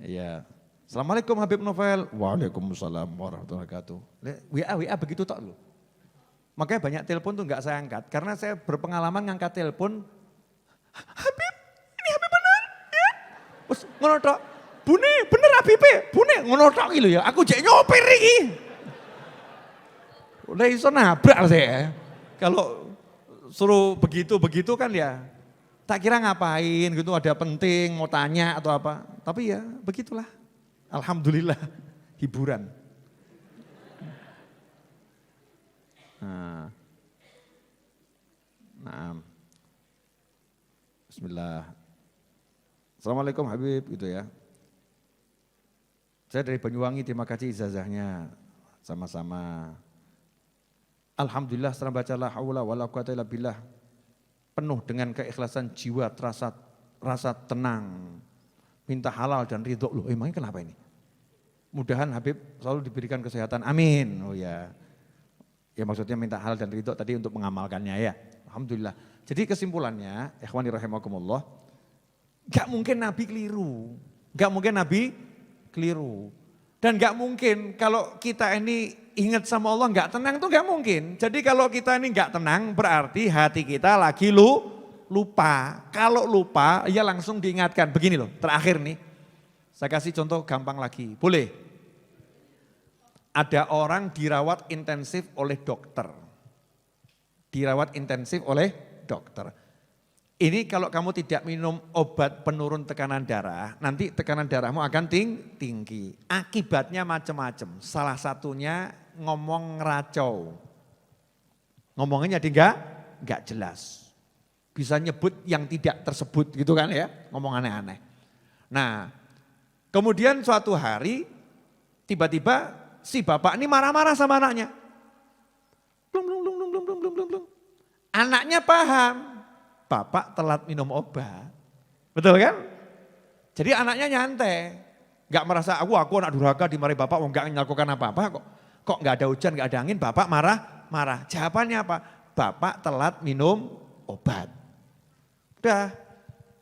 Ya. Assalamualaikum Habib Novel. Waalaikumsalam warahmatullahi wabarakatuh. WA begitu tok loh. Makanya banyak telepon tuh enggak saya angkat karena saya berpengalaman ngangkat telepon. Habib, ini Habib bener ya? Terus ngono tok. Bune, bener Habib, bune ngono tok iki lho ya. Aku jek nyopir iki. Udah iso nabrak saya. Kalau suruh begitu kan ya. Tak kira ngapain gitu, ada penting mau tanya atau apa. Tapi ya begitulah. Alhamdulillah hiburan. Nah. Bismillah. Assalamualaikum Habib gitu ya. Saya dari Banyuwangi, terima kasih ijazahnya. Sama-sama. Alhamdulillah setelah baca la haula wala quwata illa billah. Penuh dengan keikhlasan jiwa, rasa tenang. Minta halal dan ridho. Loh emangnya kenapa ini? Mudahan Habib selalu diberikan kesehatan. Amin. Oh ya. Ya maksudnya minta halal dan ridho tadi untuk mengamalkannya ya. Alhamdulillah. Jadi kesimpulannya, ikhwani rahimakumullah, gak mungkin Nabi keliru. Gak mungkin Nabi keliru. Dan gak mungkin kalau kita ini ingat sama Allah gak tenang itu gak mungkin. Jadi kalau kita ini gak tenang berarti hati kita lagi lupa. Kalau lupa ya langsung diingatkan. Begini loh, terakhir nih. Saya kasih contoh gampang lagi. Boleh? Ada orang dirawat intensif oleh dokter. Dirawat intensif oleh dokter. Ini kalau kamu tidak minum obat penurun tekanan darah, nanti tekanan darahmu akan tinggi. Akibatnya macam-macam. Salah satunya ngomong ngeracau. Ngomongnya jadi enggak jelas. Bisa nyebut yang tidak tersebut gitu kan ya, ngomong aneh-aneh. Nah, kemudian suatu hari tiba-tiba si bapak ini marah-marah sama anaknya. Blum. Anaknya paham, bapak telat minum obat. Betul kan? Jadi anaknya nyantai. Gak merasa aku anak durhaka dimarahi bapak, gak melakukan apa-apa kok gak ada hujan, gak ada angin, bapak marah. Jawabannya apa? Bapak telat minum obat. Udah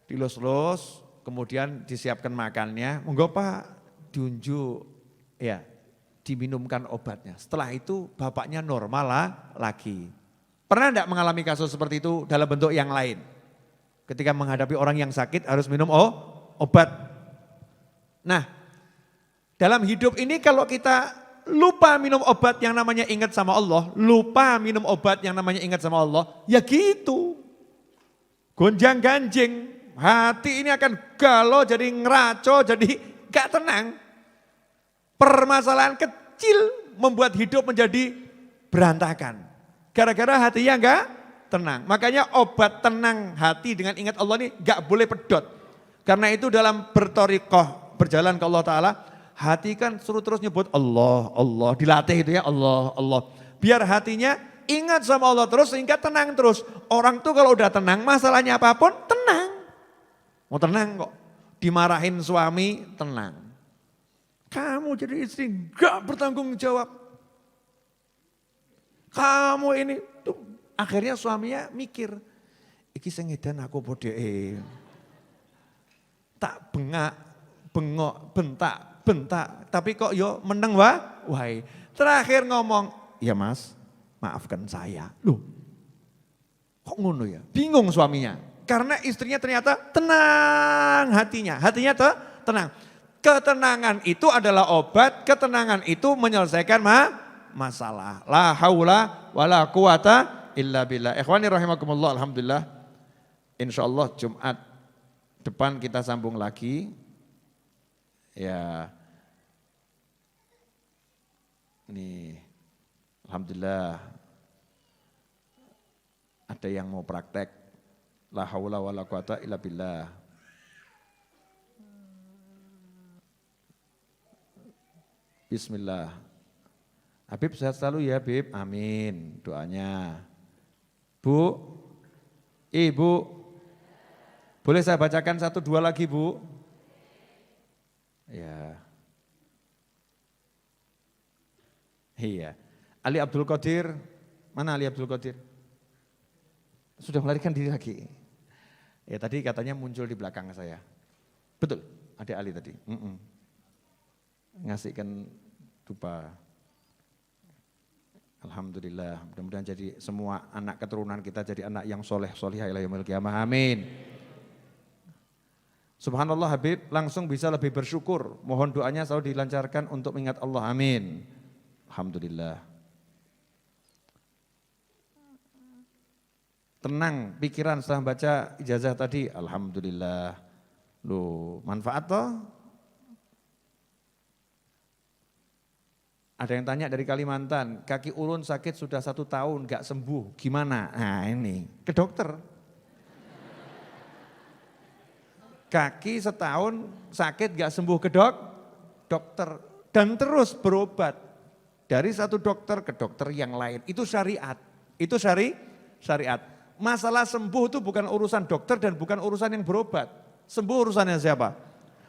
dilus-lus, kemudian disiapkan makannya. Monggo Pak diunjuk, ya diminumkan obatnya. Setelah itu bapaknya normal lagi. Pernah enggak mengalami kasus seperti itu dalam bentuk yang lain? Ketika menghadapi orang yang sakit harus minum obat. Nah, dalam hidup ini kalau kita lupa minum obat yang namanya ingat sama Allah, lupa minum obat yang namanya ingat sama Allah, ya gitu. Gonjang ganjing, hati ini akan galau, jadi ngeraco, jadi gak tenang. Permasalahan kecil membuat hidup menjadi berantakan. Gara-gara hatinya enggak tenang. Makanya obat tenang hati dengan ingat Allah ini enggak boleh pedot. Karena itu dalam bertorikoh, berjalan ke Allah Ta'ala, hati kan suruh terus nyebut Allah, Allah. Dilatih itu ya Allah, Allah. Biar hatinya Ingat sama Allah terus sehingga tenang terus. Orang tuh kalau udah tenang masalahnya apapun tenang. Mau tenang kok. Dimarahin suami tenang. Kamu jadi istri gak bertanggung jawab. Kamu ini tuh akhirnya suaminya mikir. Iki sing edan aku bodhe. Tak bengak, bengok, bentak. Tapi kok yo meneng wahai. Terakhir ngomong, ya mas maafkan saya. Loh kok ngono ya? Bingung suaminya. Karena istrinya ternyata tenang hatinya. Hatinya tenang. Ketenangan itu adalah obat, ketenangan itu menyelesaikan masalah. La haula wala quwata illa billah. Ikhwani rahimakumullah, alhamdulillah. Insyaallah Jumat depan kita sambung lagi. Ya. Nih. Alhamdulillah. Ada yang mau praktek. La haula wala quwata illa billah. Bismillah. Habib sehat selalu ya Habib, amin doanya. Bu, Ibu, boleh saya bacakan 1, 2 lagi Bu? Ya. Iya. Ali Abdul Qadir, mana Ali Abdul Qadir? Sudah melarikan diri lagi. Ya tadi katanya muncul di belakang saya. Betul, ada Ali tadi. Ngasihkan dupa. Alhamdulillah, mudah-mudahan jadi semua anak keturunan kita jadi anak yang soleh, solihah ila yaumil qiyamah, amin. Subhanallah Habib, langsung bisa lebih bersyukur. Mohon doanya selalu dilancarkan untuk mengingat Allah, amin. Alhamdulillah. Tenang pikiran setelah baca ijazah tadi, alhamdulillah. Loh, manfaat toh? Ada yang tanya dari Kalimantan, kaki ulun sakit sudah 1 tahun gak sembuh, gimana? Nah ini, ke dokter. Kaki setahun sakit gak sembuh ke dokter. Dan terus berobat. Dari satu dokter ke dokter yang lain, itu syariat. Itu syariat. Masalah sembuh itu bukan urusan dokter dan bukan urusan yang berobat. Sembuh urusannya siapa?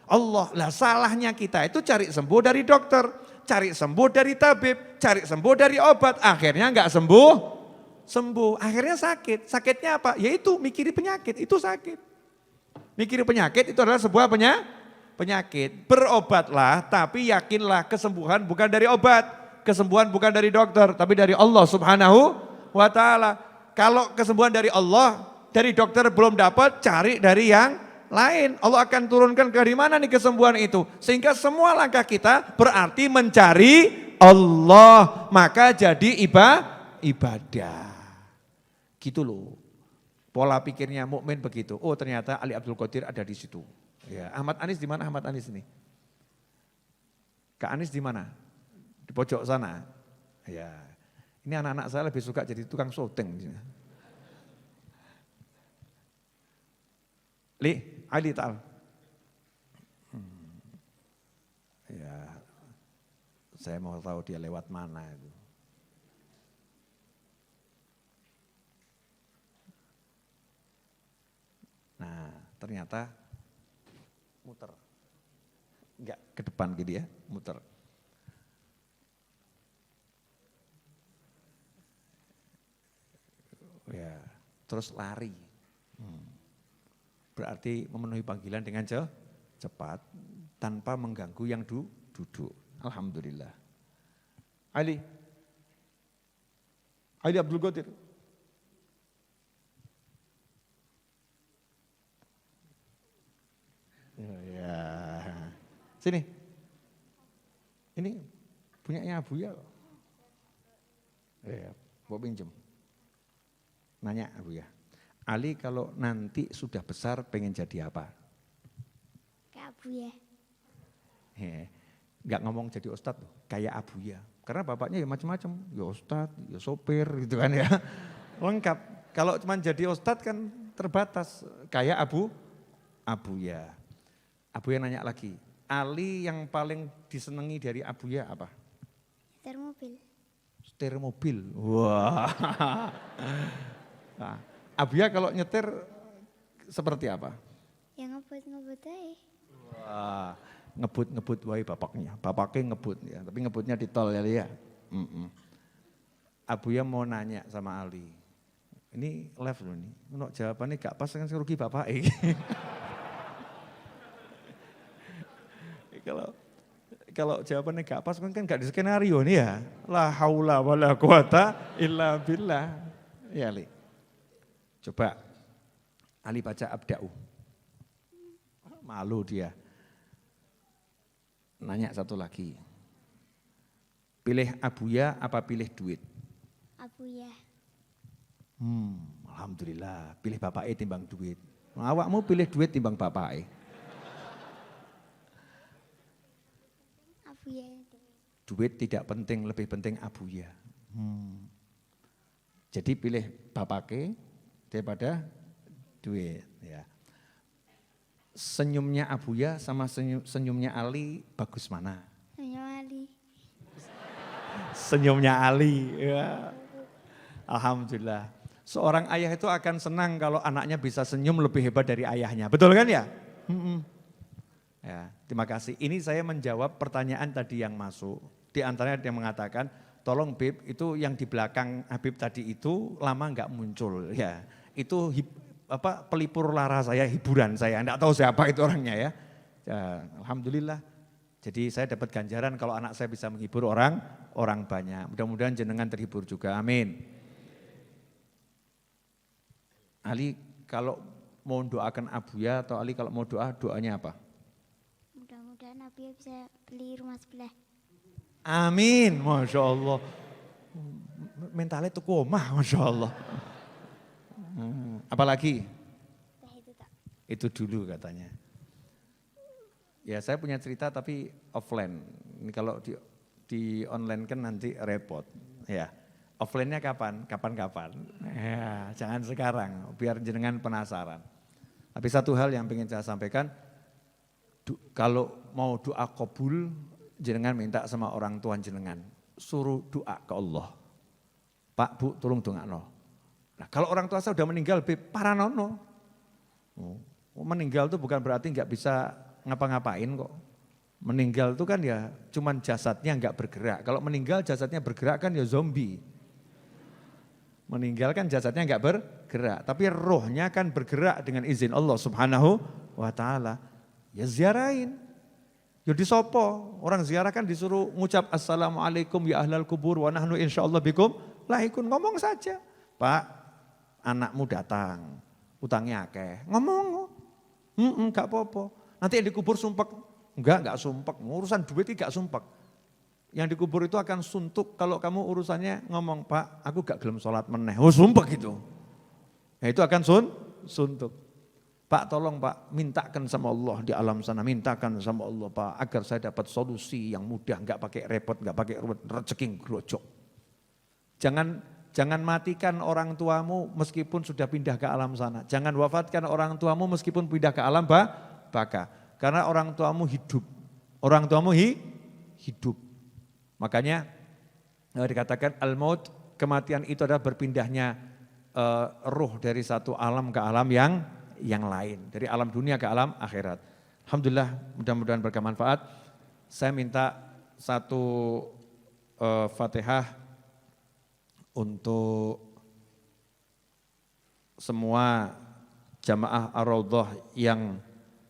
Allah. Lah salahnya kita itu cari sembuh dari dokter, cari sembuh dari tabib, cari sembuh dari obat. Akhirnya enggak sembuh. Akhirnya sakit. Sakitnya apa? Yaitu mikiri penyakit, itu sakit. Mikiri penyakit itu adalah sebuah penyakit. Berobatlah tapi yakinlah kesembuhan bukan dari obat. Kesembuhan bukan dari dokter tapi dari Allah Subhanahu wa ta'ala. Kalau kesembuhan dari Allah, dari dokter belum dapat, cari dari yang lain. Allah akan turunkan dari mana nih kesembuhan itu. Sehingga semua langkah kita berarti mencari Allah. Maka jadi ibadah. Gitu loh. Pola pikirnya mukmin begitu. Oh ternyata Ali Abdul Qadir ada di situ. Ya, Ahmad Anis di mana Ahmad Anis ini? Kak Anis di mana? Di pojok sana. Ya. Ini anak-anak saya lebih suka jadi tukang syuting. Ali Ta'al. Ya, saya mau tahu dia lewat mana itu. Nah, ternyata muter. Enggak ke depan gitu ya, muter. Ya, terus lari. Berarti memenuhi panggilan dengan cepat tanpa mengganggu yang duduk. Alhamdulillah. Ali Abdul Qadir. Ya. Sini. Ini punyanya Abuya. Ya, bawa pinjem. Nanya Abuya. Ali kalau nanti sudah besar pengen jadi apa? Kayak Abuya. Enggak ngomong jadi ustadz loh, kayak Abuya. Karena bapaknya ya macam-macam, ya ustadz, ya sopir gitu kan ya. Lengkap. Kalau cuma jadi ustadz kan terbatas, kayak Abuya. Abuya nanya lagi, Ali yang paling disenangi dari Abuya apa? Setir mobil. Setir mobil. Wah. Nah, Abuya kalau nyetir seperti apa? Ya ngebut-ngebut aja. Wah, ngebut-ngebut wae bapaknya. Bapaknya ngebut ya, tapi ngebutnya di tol ya. Abuya mau nanya sama Ali. Ini live loh nih. Menurut jawabannya gak pas kan rugi bapak. Kalau jawabannya gak pas kan gak di skenario nih ya. La haula wala quwata illa billah. Ya Ali. Coba Ali baca abda'u. Malu dia. Nanya satu lagi. Pilih Abuya apa pilih duit? Abuya. Alhamdulillah, pilih bapaknya timbang duit. Awakmu pilih duit timbang bapaknya. Abuya. Duit tidak penting, lebih penting Abuya. Jadi pilih bapaknya daripada duit. Ya. Senyumnya Abuya sama senyumnya Ali bagus mana? Senyum Ali. Senyumnya Ali. Ya. Alhamdulillah. Seorang ayah itu akan senang kalau anaknya bisa senyum lebih hebat dari ayahnya. Betul kan ya? Ya, terima kasih. Ini saya menjawab pertanyaan tadi yang masuk. Di antaranya yang mengatakan, tolong Bib, itu yang di belakang Habib tadi itu lama enggak muncul. Ya, itu pelipur lara saya, hiburan saya. Enggak tahu siapa itu orangnya ya. Alhamdulillah. Jadi saya dapat ganjaran kalau anak saya bisa menghibur orang banyak. Mudah-mudahan jenengan terhibur juga. Amin. Ali kalau mau doakan Abuya atau Ali kalau mau doanya apa? Mudah-mudahan Abuya bisa beli rumah sebelah. Amin, Masya Allah. Mentalnya tuh omah, Masya Allah. Apalagi? Itu dulu katanya. Ya saya punya cerita tapi offline. Ini kalau di online kan nanti repot. Ya. Offline-nya kapan? Kapan-kapan. Ya, jangan sekarang, biar jenengan penasaran. Tapi satu hal yang ingin saya sampaikan, kalau mau doa kabul, jenengan minta sama orang tua jenengan, suruh doa ke Allah. Pak, Bu, tolong dongakno. Nah, kalau orang tua saya sudah meninggal, paranono. Meninggal itu bukan berarti nggak bisa ngapa-ngapain kok. Meninggal itu kan ya cuman jasadnya nggak bergerak. Kalau meninggal jasadnya bergerak kan ya zombie. Meninggal kan jasadnya nggak bergerak, tapi rohnya kan bergerak dengan izin Allah Subhanahu wa taala. Ya ziarahin. Ya disopo, orang ziarah kan disuruh ngucap assalamualaikum ya ahlal kubur wa nahnu insyaallah bikum lahikun, ngomong saja. Pak, anakmu datang, utangnya akeh. Ngomong. Enggak apa-apa. Nanti yang dikubur sumpek. Enggak sumpek. Urusan duit enggak sumpek. Yang dikubur itu akan suntuk kalau kamu urusannya ngomong, Pak, aku gak gelem sholat meneh. Oh sumpek gitu. Ya itu akan suntuk. Pak tolong Pak, mintakan sama Allah di alam sana, mintakan sama Allah Pak, agar saya dapat solusi yang mudah, gak pakai repot, gak pakai rezeki grojok. Jangan matikan orang tuamu meskipun sudah pindah ke alam sana. Jangan wafatkan orang tuamu meskipun pindah ke alam baka. Karena orang tuamu hidup. Orang tuamu hidup. Makanya dikatakan al-maut, kematian itu adalah berpindahnya ruh dari satu alam ke alam yang lain. Dari alam dunia ke alam akhirat. Alhamdulillah mudah-mudahan bermanfaat. Saya minta satu Fatihah untuk semua jamaah Ar-Raudhah yang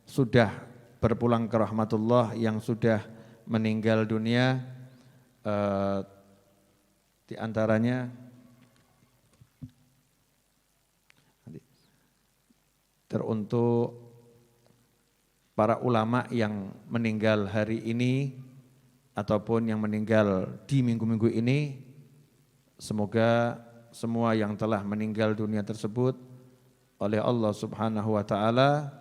sudah berpulang ke rahmatullah, yang sudah meninggal dunia. Di antaranya teruntuk para ulama yang meninggal hari ini ataupun yang meninggal di minggu-minggu ini, semoga semua yang telah meninggal dunia tersebut oleh Allah Subhanahu wa taala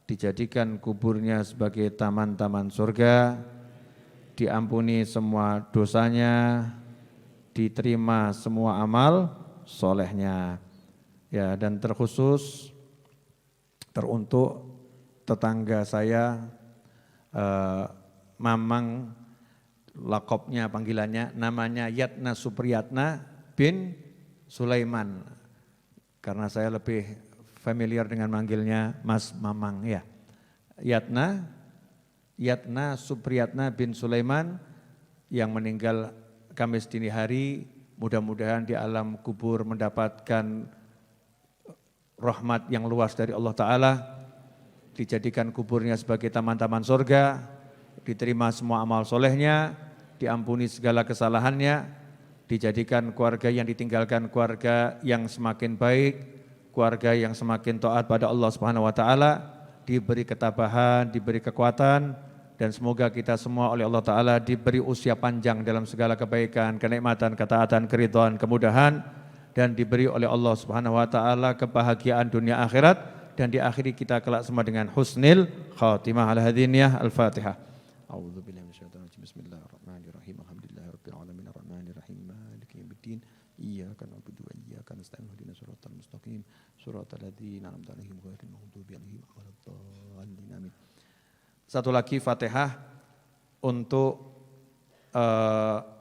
dijadikan kuburnya sebagai taman-taman surga, diampuni semua dosanya, diterima semua amal solehnya. Ya, dan terkhusus teruntuk tetangga saya, Mamang lakopnya, panggilannya, namanya Yatna Supriyatna bin Sulaiman. Karena saya lebih familiar dengan manggilnya Mas Mamang ya. Yatna Supriyatna bin Sulaiman yang meninggal Kamis dini hari, mudah-mudahan di alam kubur mendapatkan rahmat yang luas dari Allah Ta'ala, dijadikan kuburnya sebagai taman-taman surga, diterima semua amal solehnya, diampuni segala kesalahannya, dijadikan keluarga yang ditinggalkan keluarga yang semakin baik, keluarga yang semakin taat pada Allah Subhanahu wa taala, diberi ketabahan, diberi kekuatan, dan semoga kita semua oleh Allah Ta'ala diberi usia panjang dalam segala kebaikan, kenikmatan, ketaatan, keridhaan, kemudahan, dan diberi oleh Allah Subhanahu wa taala kebahagiaan dunia akhirat, dan diakhiri kita kelak semua dengan husnil khatimah. Ala hadiniyah al-Fatihah. A'udzubillahi minasyaitonir rajim. Bismillahirrahmanirrahim. Alhamdulillahirabbil alamin arrahmanir rahim maliki yaumiddin. Iyyaka na'budu wa iyyaka nasta'in ihdinas siratal mustaqim siratal ladzina an'amta 'alaihim ghairil maghdubi 'alaihim waladdallin. Amin. Satu lagi Fatihah untuk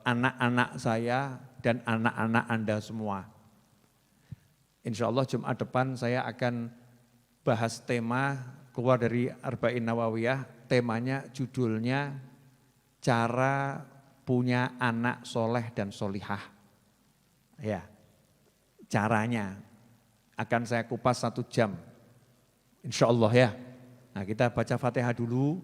anak-anak saya dan anak-anak Anda semua. Insya Allah Jumat depan saya akan bahas tema keluar dari Arba'in Nawawiyah, temanya judulnya cara punya anak soleh dan solihah. Ya, caranya akan saya kupas 1 jam, insya Allah ya. Nah kita baca Fatihah dulu,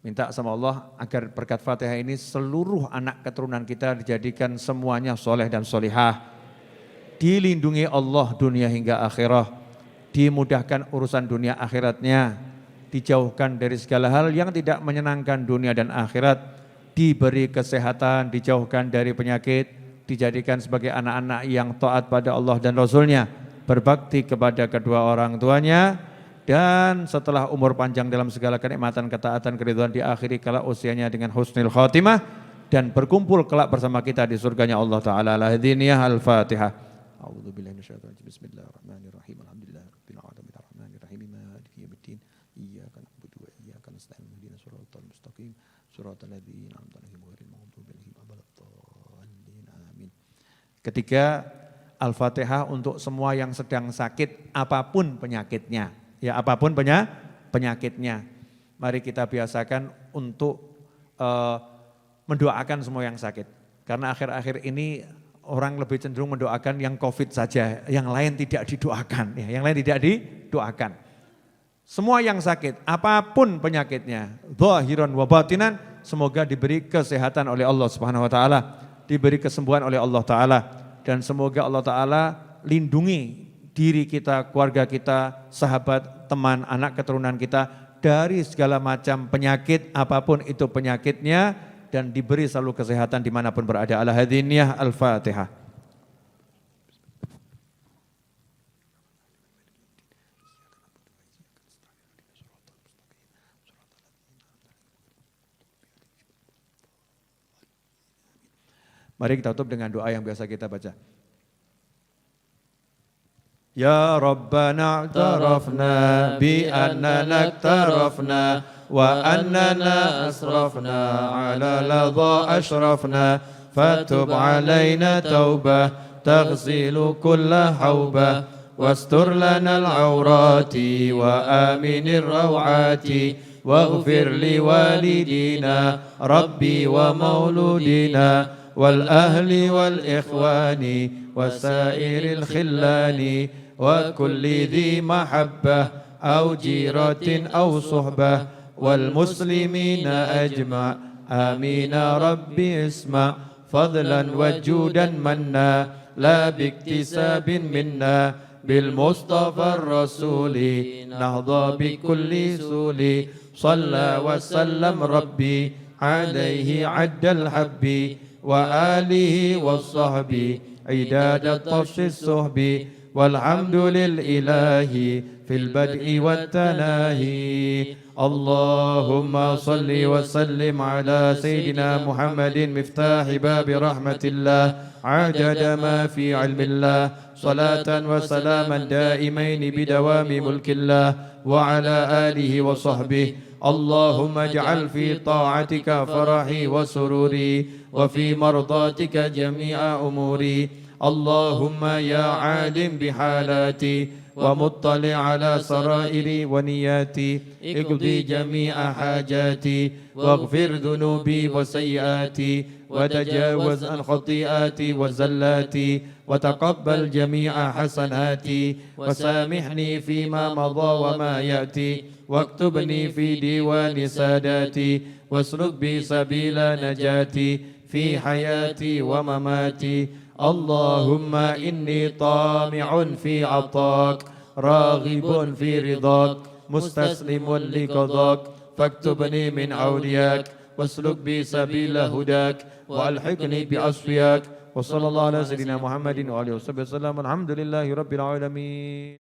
minta sama Allah agar berkat Fatihah ini seluruh anak keturunan kita dijadikan semuanya soleh dan solihah, dilindungi Allah dunia hingga akhirah, dimudahkan urusan dunia akhiratnya, dijauhkan dari segala hal yang tidak menyenangkan dunia dan akhirat, diberi kesehatan, dijauhkan dari penyakit, dijadikan sebagai anak-anak yang taat pada Allah dan Rasulnya, berbakti kepada kedua orang tuanya, dan setelah umur panjang dalam segala kenikmatan, ketaatan, keridhaan, diakhiri kala usianya dengan husnul khatimah, dan berkumpul kelak bersama kita di surganya Allah Ta'ala. Al-Hadiniyah Al-Fatihah. A'udzubillahi minasyaitonir rajim. Bismillahirrahmanirrahim. Alhamdulillahirabbil alamin arrahmanirrahim maliki yaumiddin. Iyyaka na'budu wa iyyaka nasta'in ihdinas siratal mustaqim siratal ladzina an'amta 'alaihim ghairil maghdubi 'alaihim waladdallin. Amin. Ketiga, Al-Fatihah untuk semua yang sedang sakit apapun penyakitnya. Ya, apapun penyakitnya. Mari kita biasakan untuk mendoakan semua yang sakit. Karena akhir-akhir ini orang lebih cenderung mendoakan yang COVID saja, yang lain tidak didoakan. Ya, yang lain tidak didoakan. Semua yang sakit, apapun penyakitnya, zahiran wa batinan, semoga diberi kesehatan oleh Allah Subhanahu wa taala, diberi kesembuhan oleh Allah Ta'ala, dan semoga Allah Ta'ala lindungi diri kita, keluarga kita, sahabat, teman, anak keturunan kita dari segala macam penyakit, apapun itu penyakitnya, dan diberi selalu kesehatan dimanapun berada. Al-Hadiniyah Al-Fatihah. Mari kita tutup dengan doa yang biasa kita baca. Ya Rabbana a'tarafna bi annana iktarafna wa annana asrafna ala ladha ashrafna fatub alayna taubah taghsilu kulla haubah wastur lana al-awrati wa aminir rawati waghfir li walidina rabbi wa mauludina wal ahli wal ikhwani wasairil khillani وكل ذي محبة أو جيرة أو صحبة والمسلمين أجمع آمين ربي اسمع فضلا وجودا منا لا باكتساب منا بالمصطفى الرسول نهضى بكل سول صلى وسلم ربي عليه عد الحب وآله والصحب عداد الطش الصحب والحمد للإله في البدء والتناهي اللهم صل وسلم على سيدنا محمد مفتاح باب رحمة الله عدد ما في علم الله صلاة وسلاما دائمين بدوام ملك الله وعلى آله وصحبه. اللهم اجعل في طاعتك فرحي وسروري وفي مرضاتك جميع أموري. اللهم يا عالم بحالاتي ومطلع على سرائري ونياتي اقضي جميع حاجاتي واغفر ذنوبي وسيئاتي وتجاوز عن خطيئاتي وزلاتي وتقبل جميع حسناتي وسامحني فيما مضى وما يأتي واكتبني في ديوان ساداتي واسلك بي سبيل نجاتي في حياتي ومماتي. اللهم إني طامع في عطاك راغب في رضاك مستسلم لقضاك فاكتبني من أولياك واسلك بي سبيل هداك وألحقني بأصفياك. وصلى الله على سيدنا محمد وآله وصحبه وسلم. الحمد لله رب العالمين.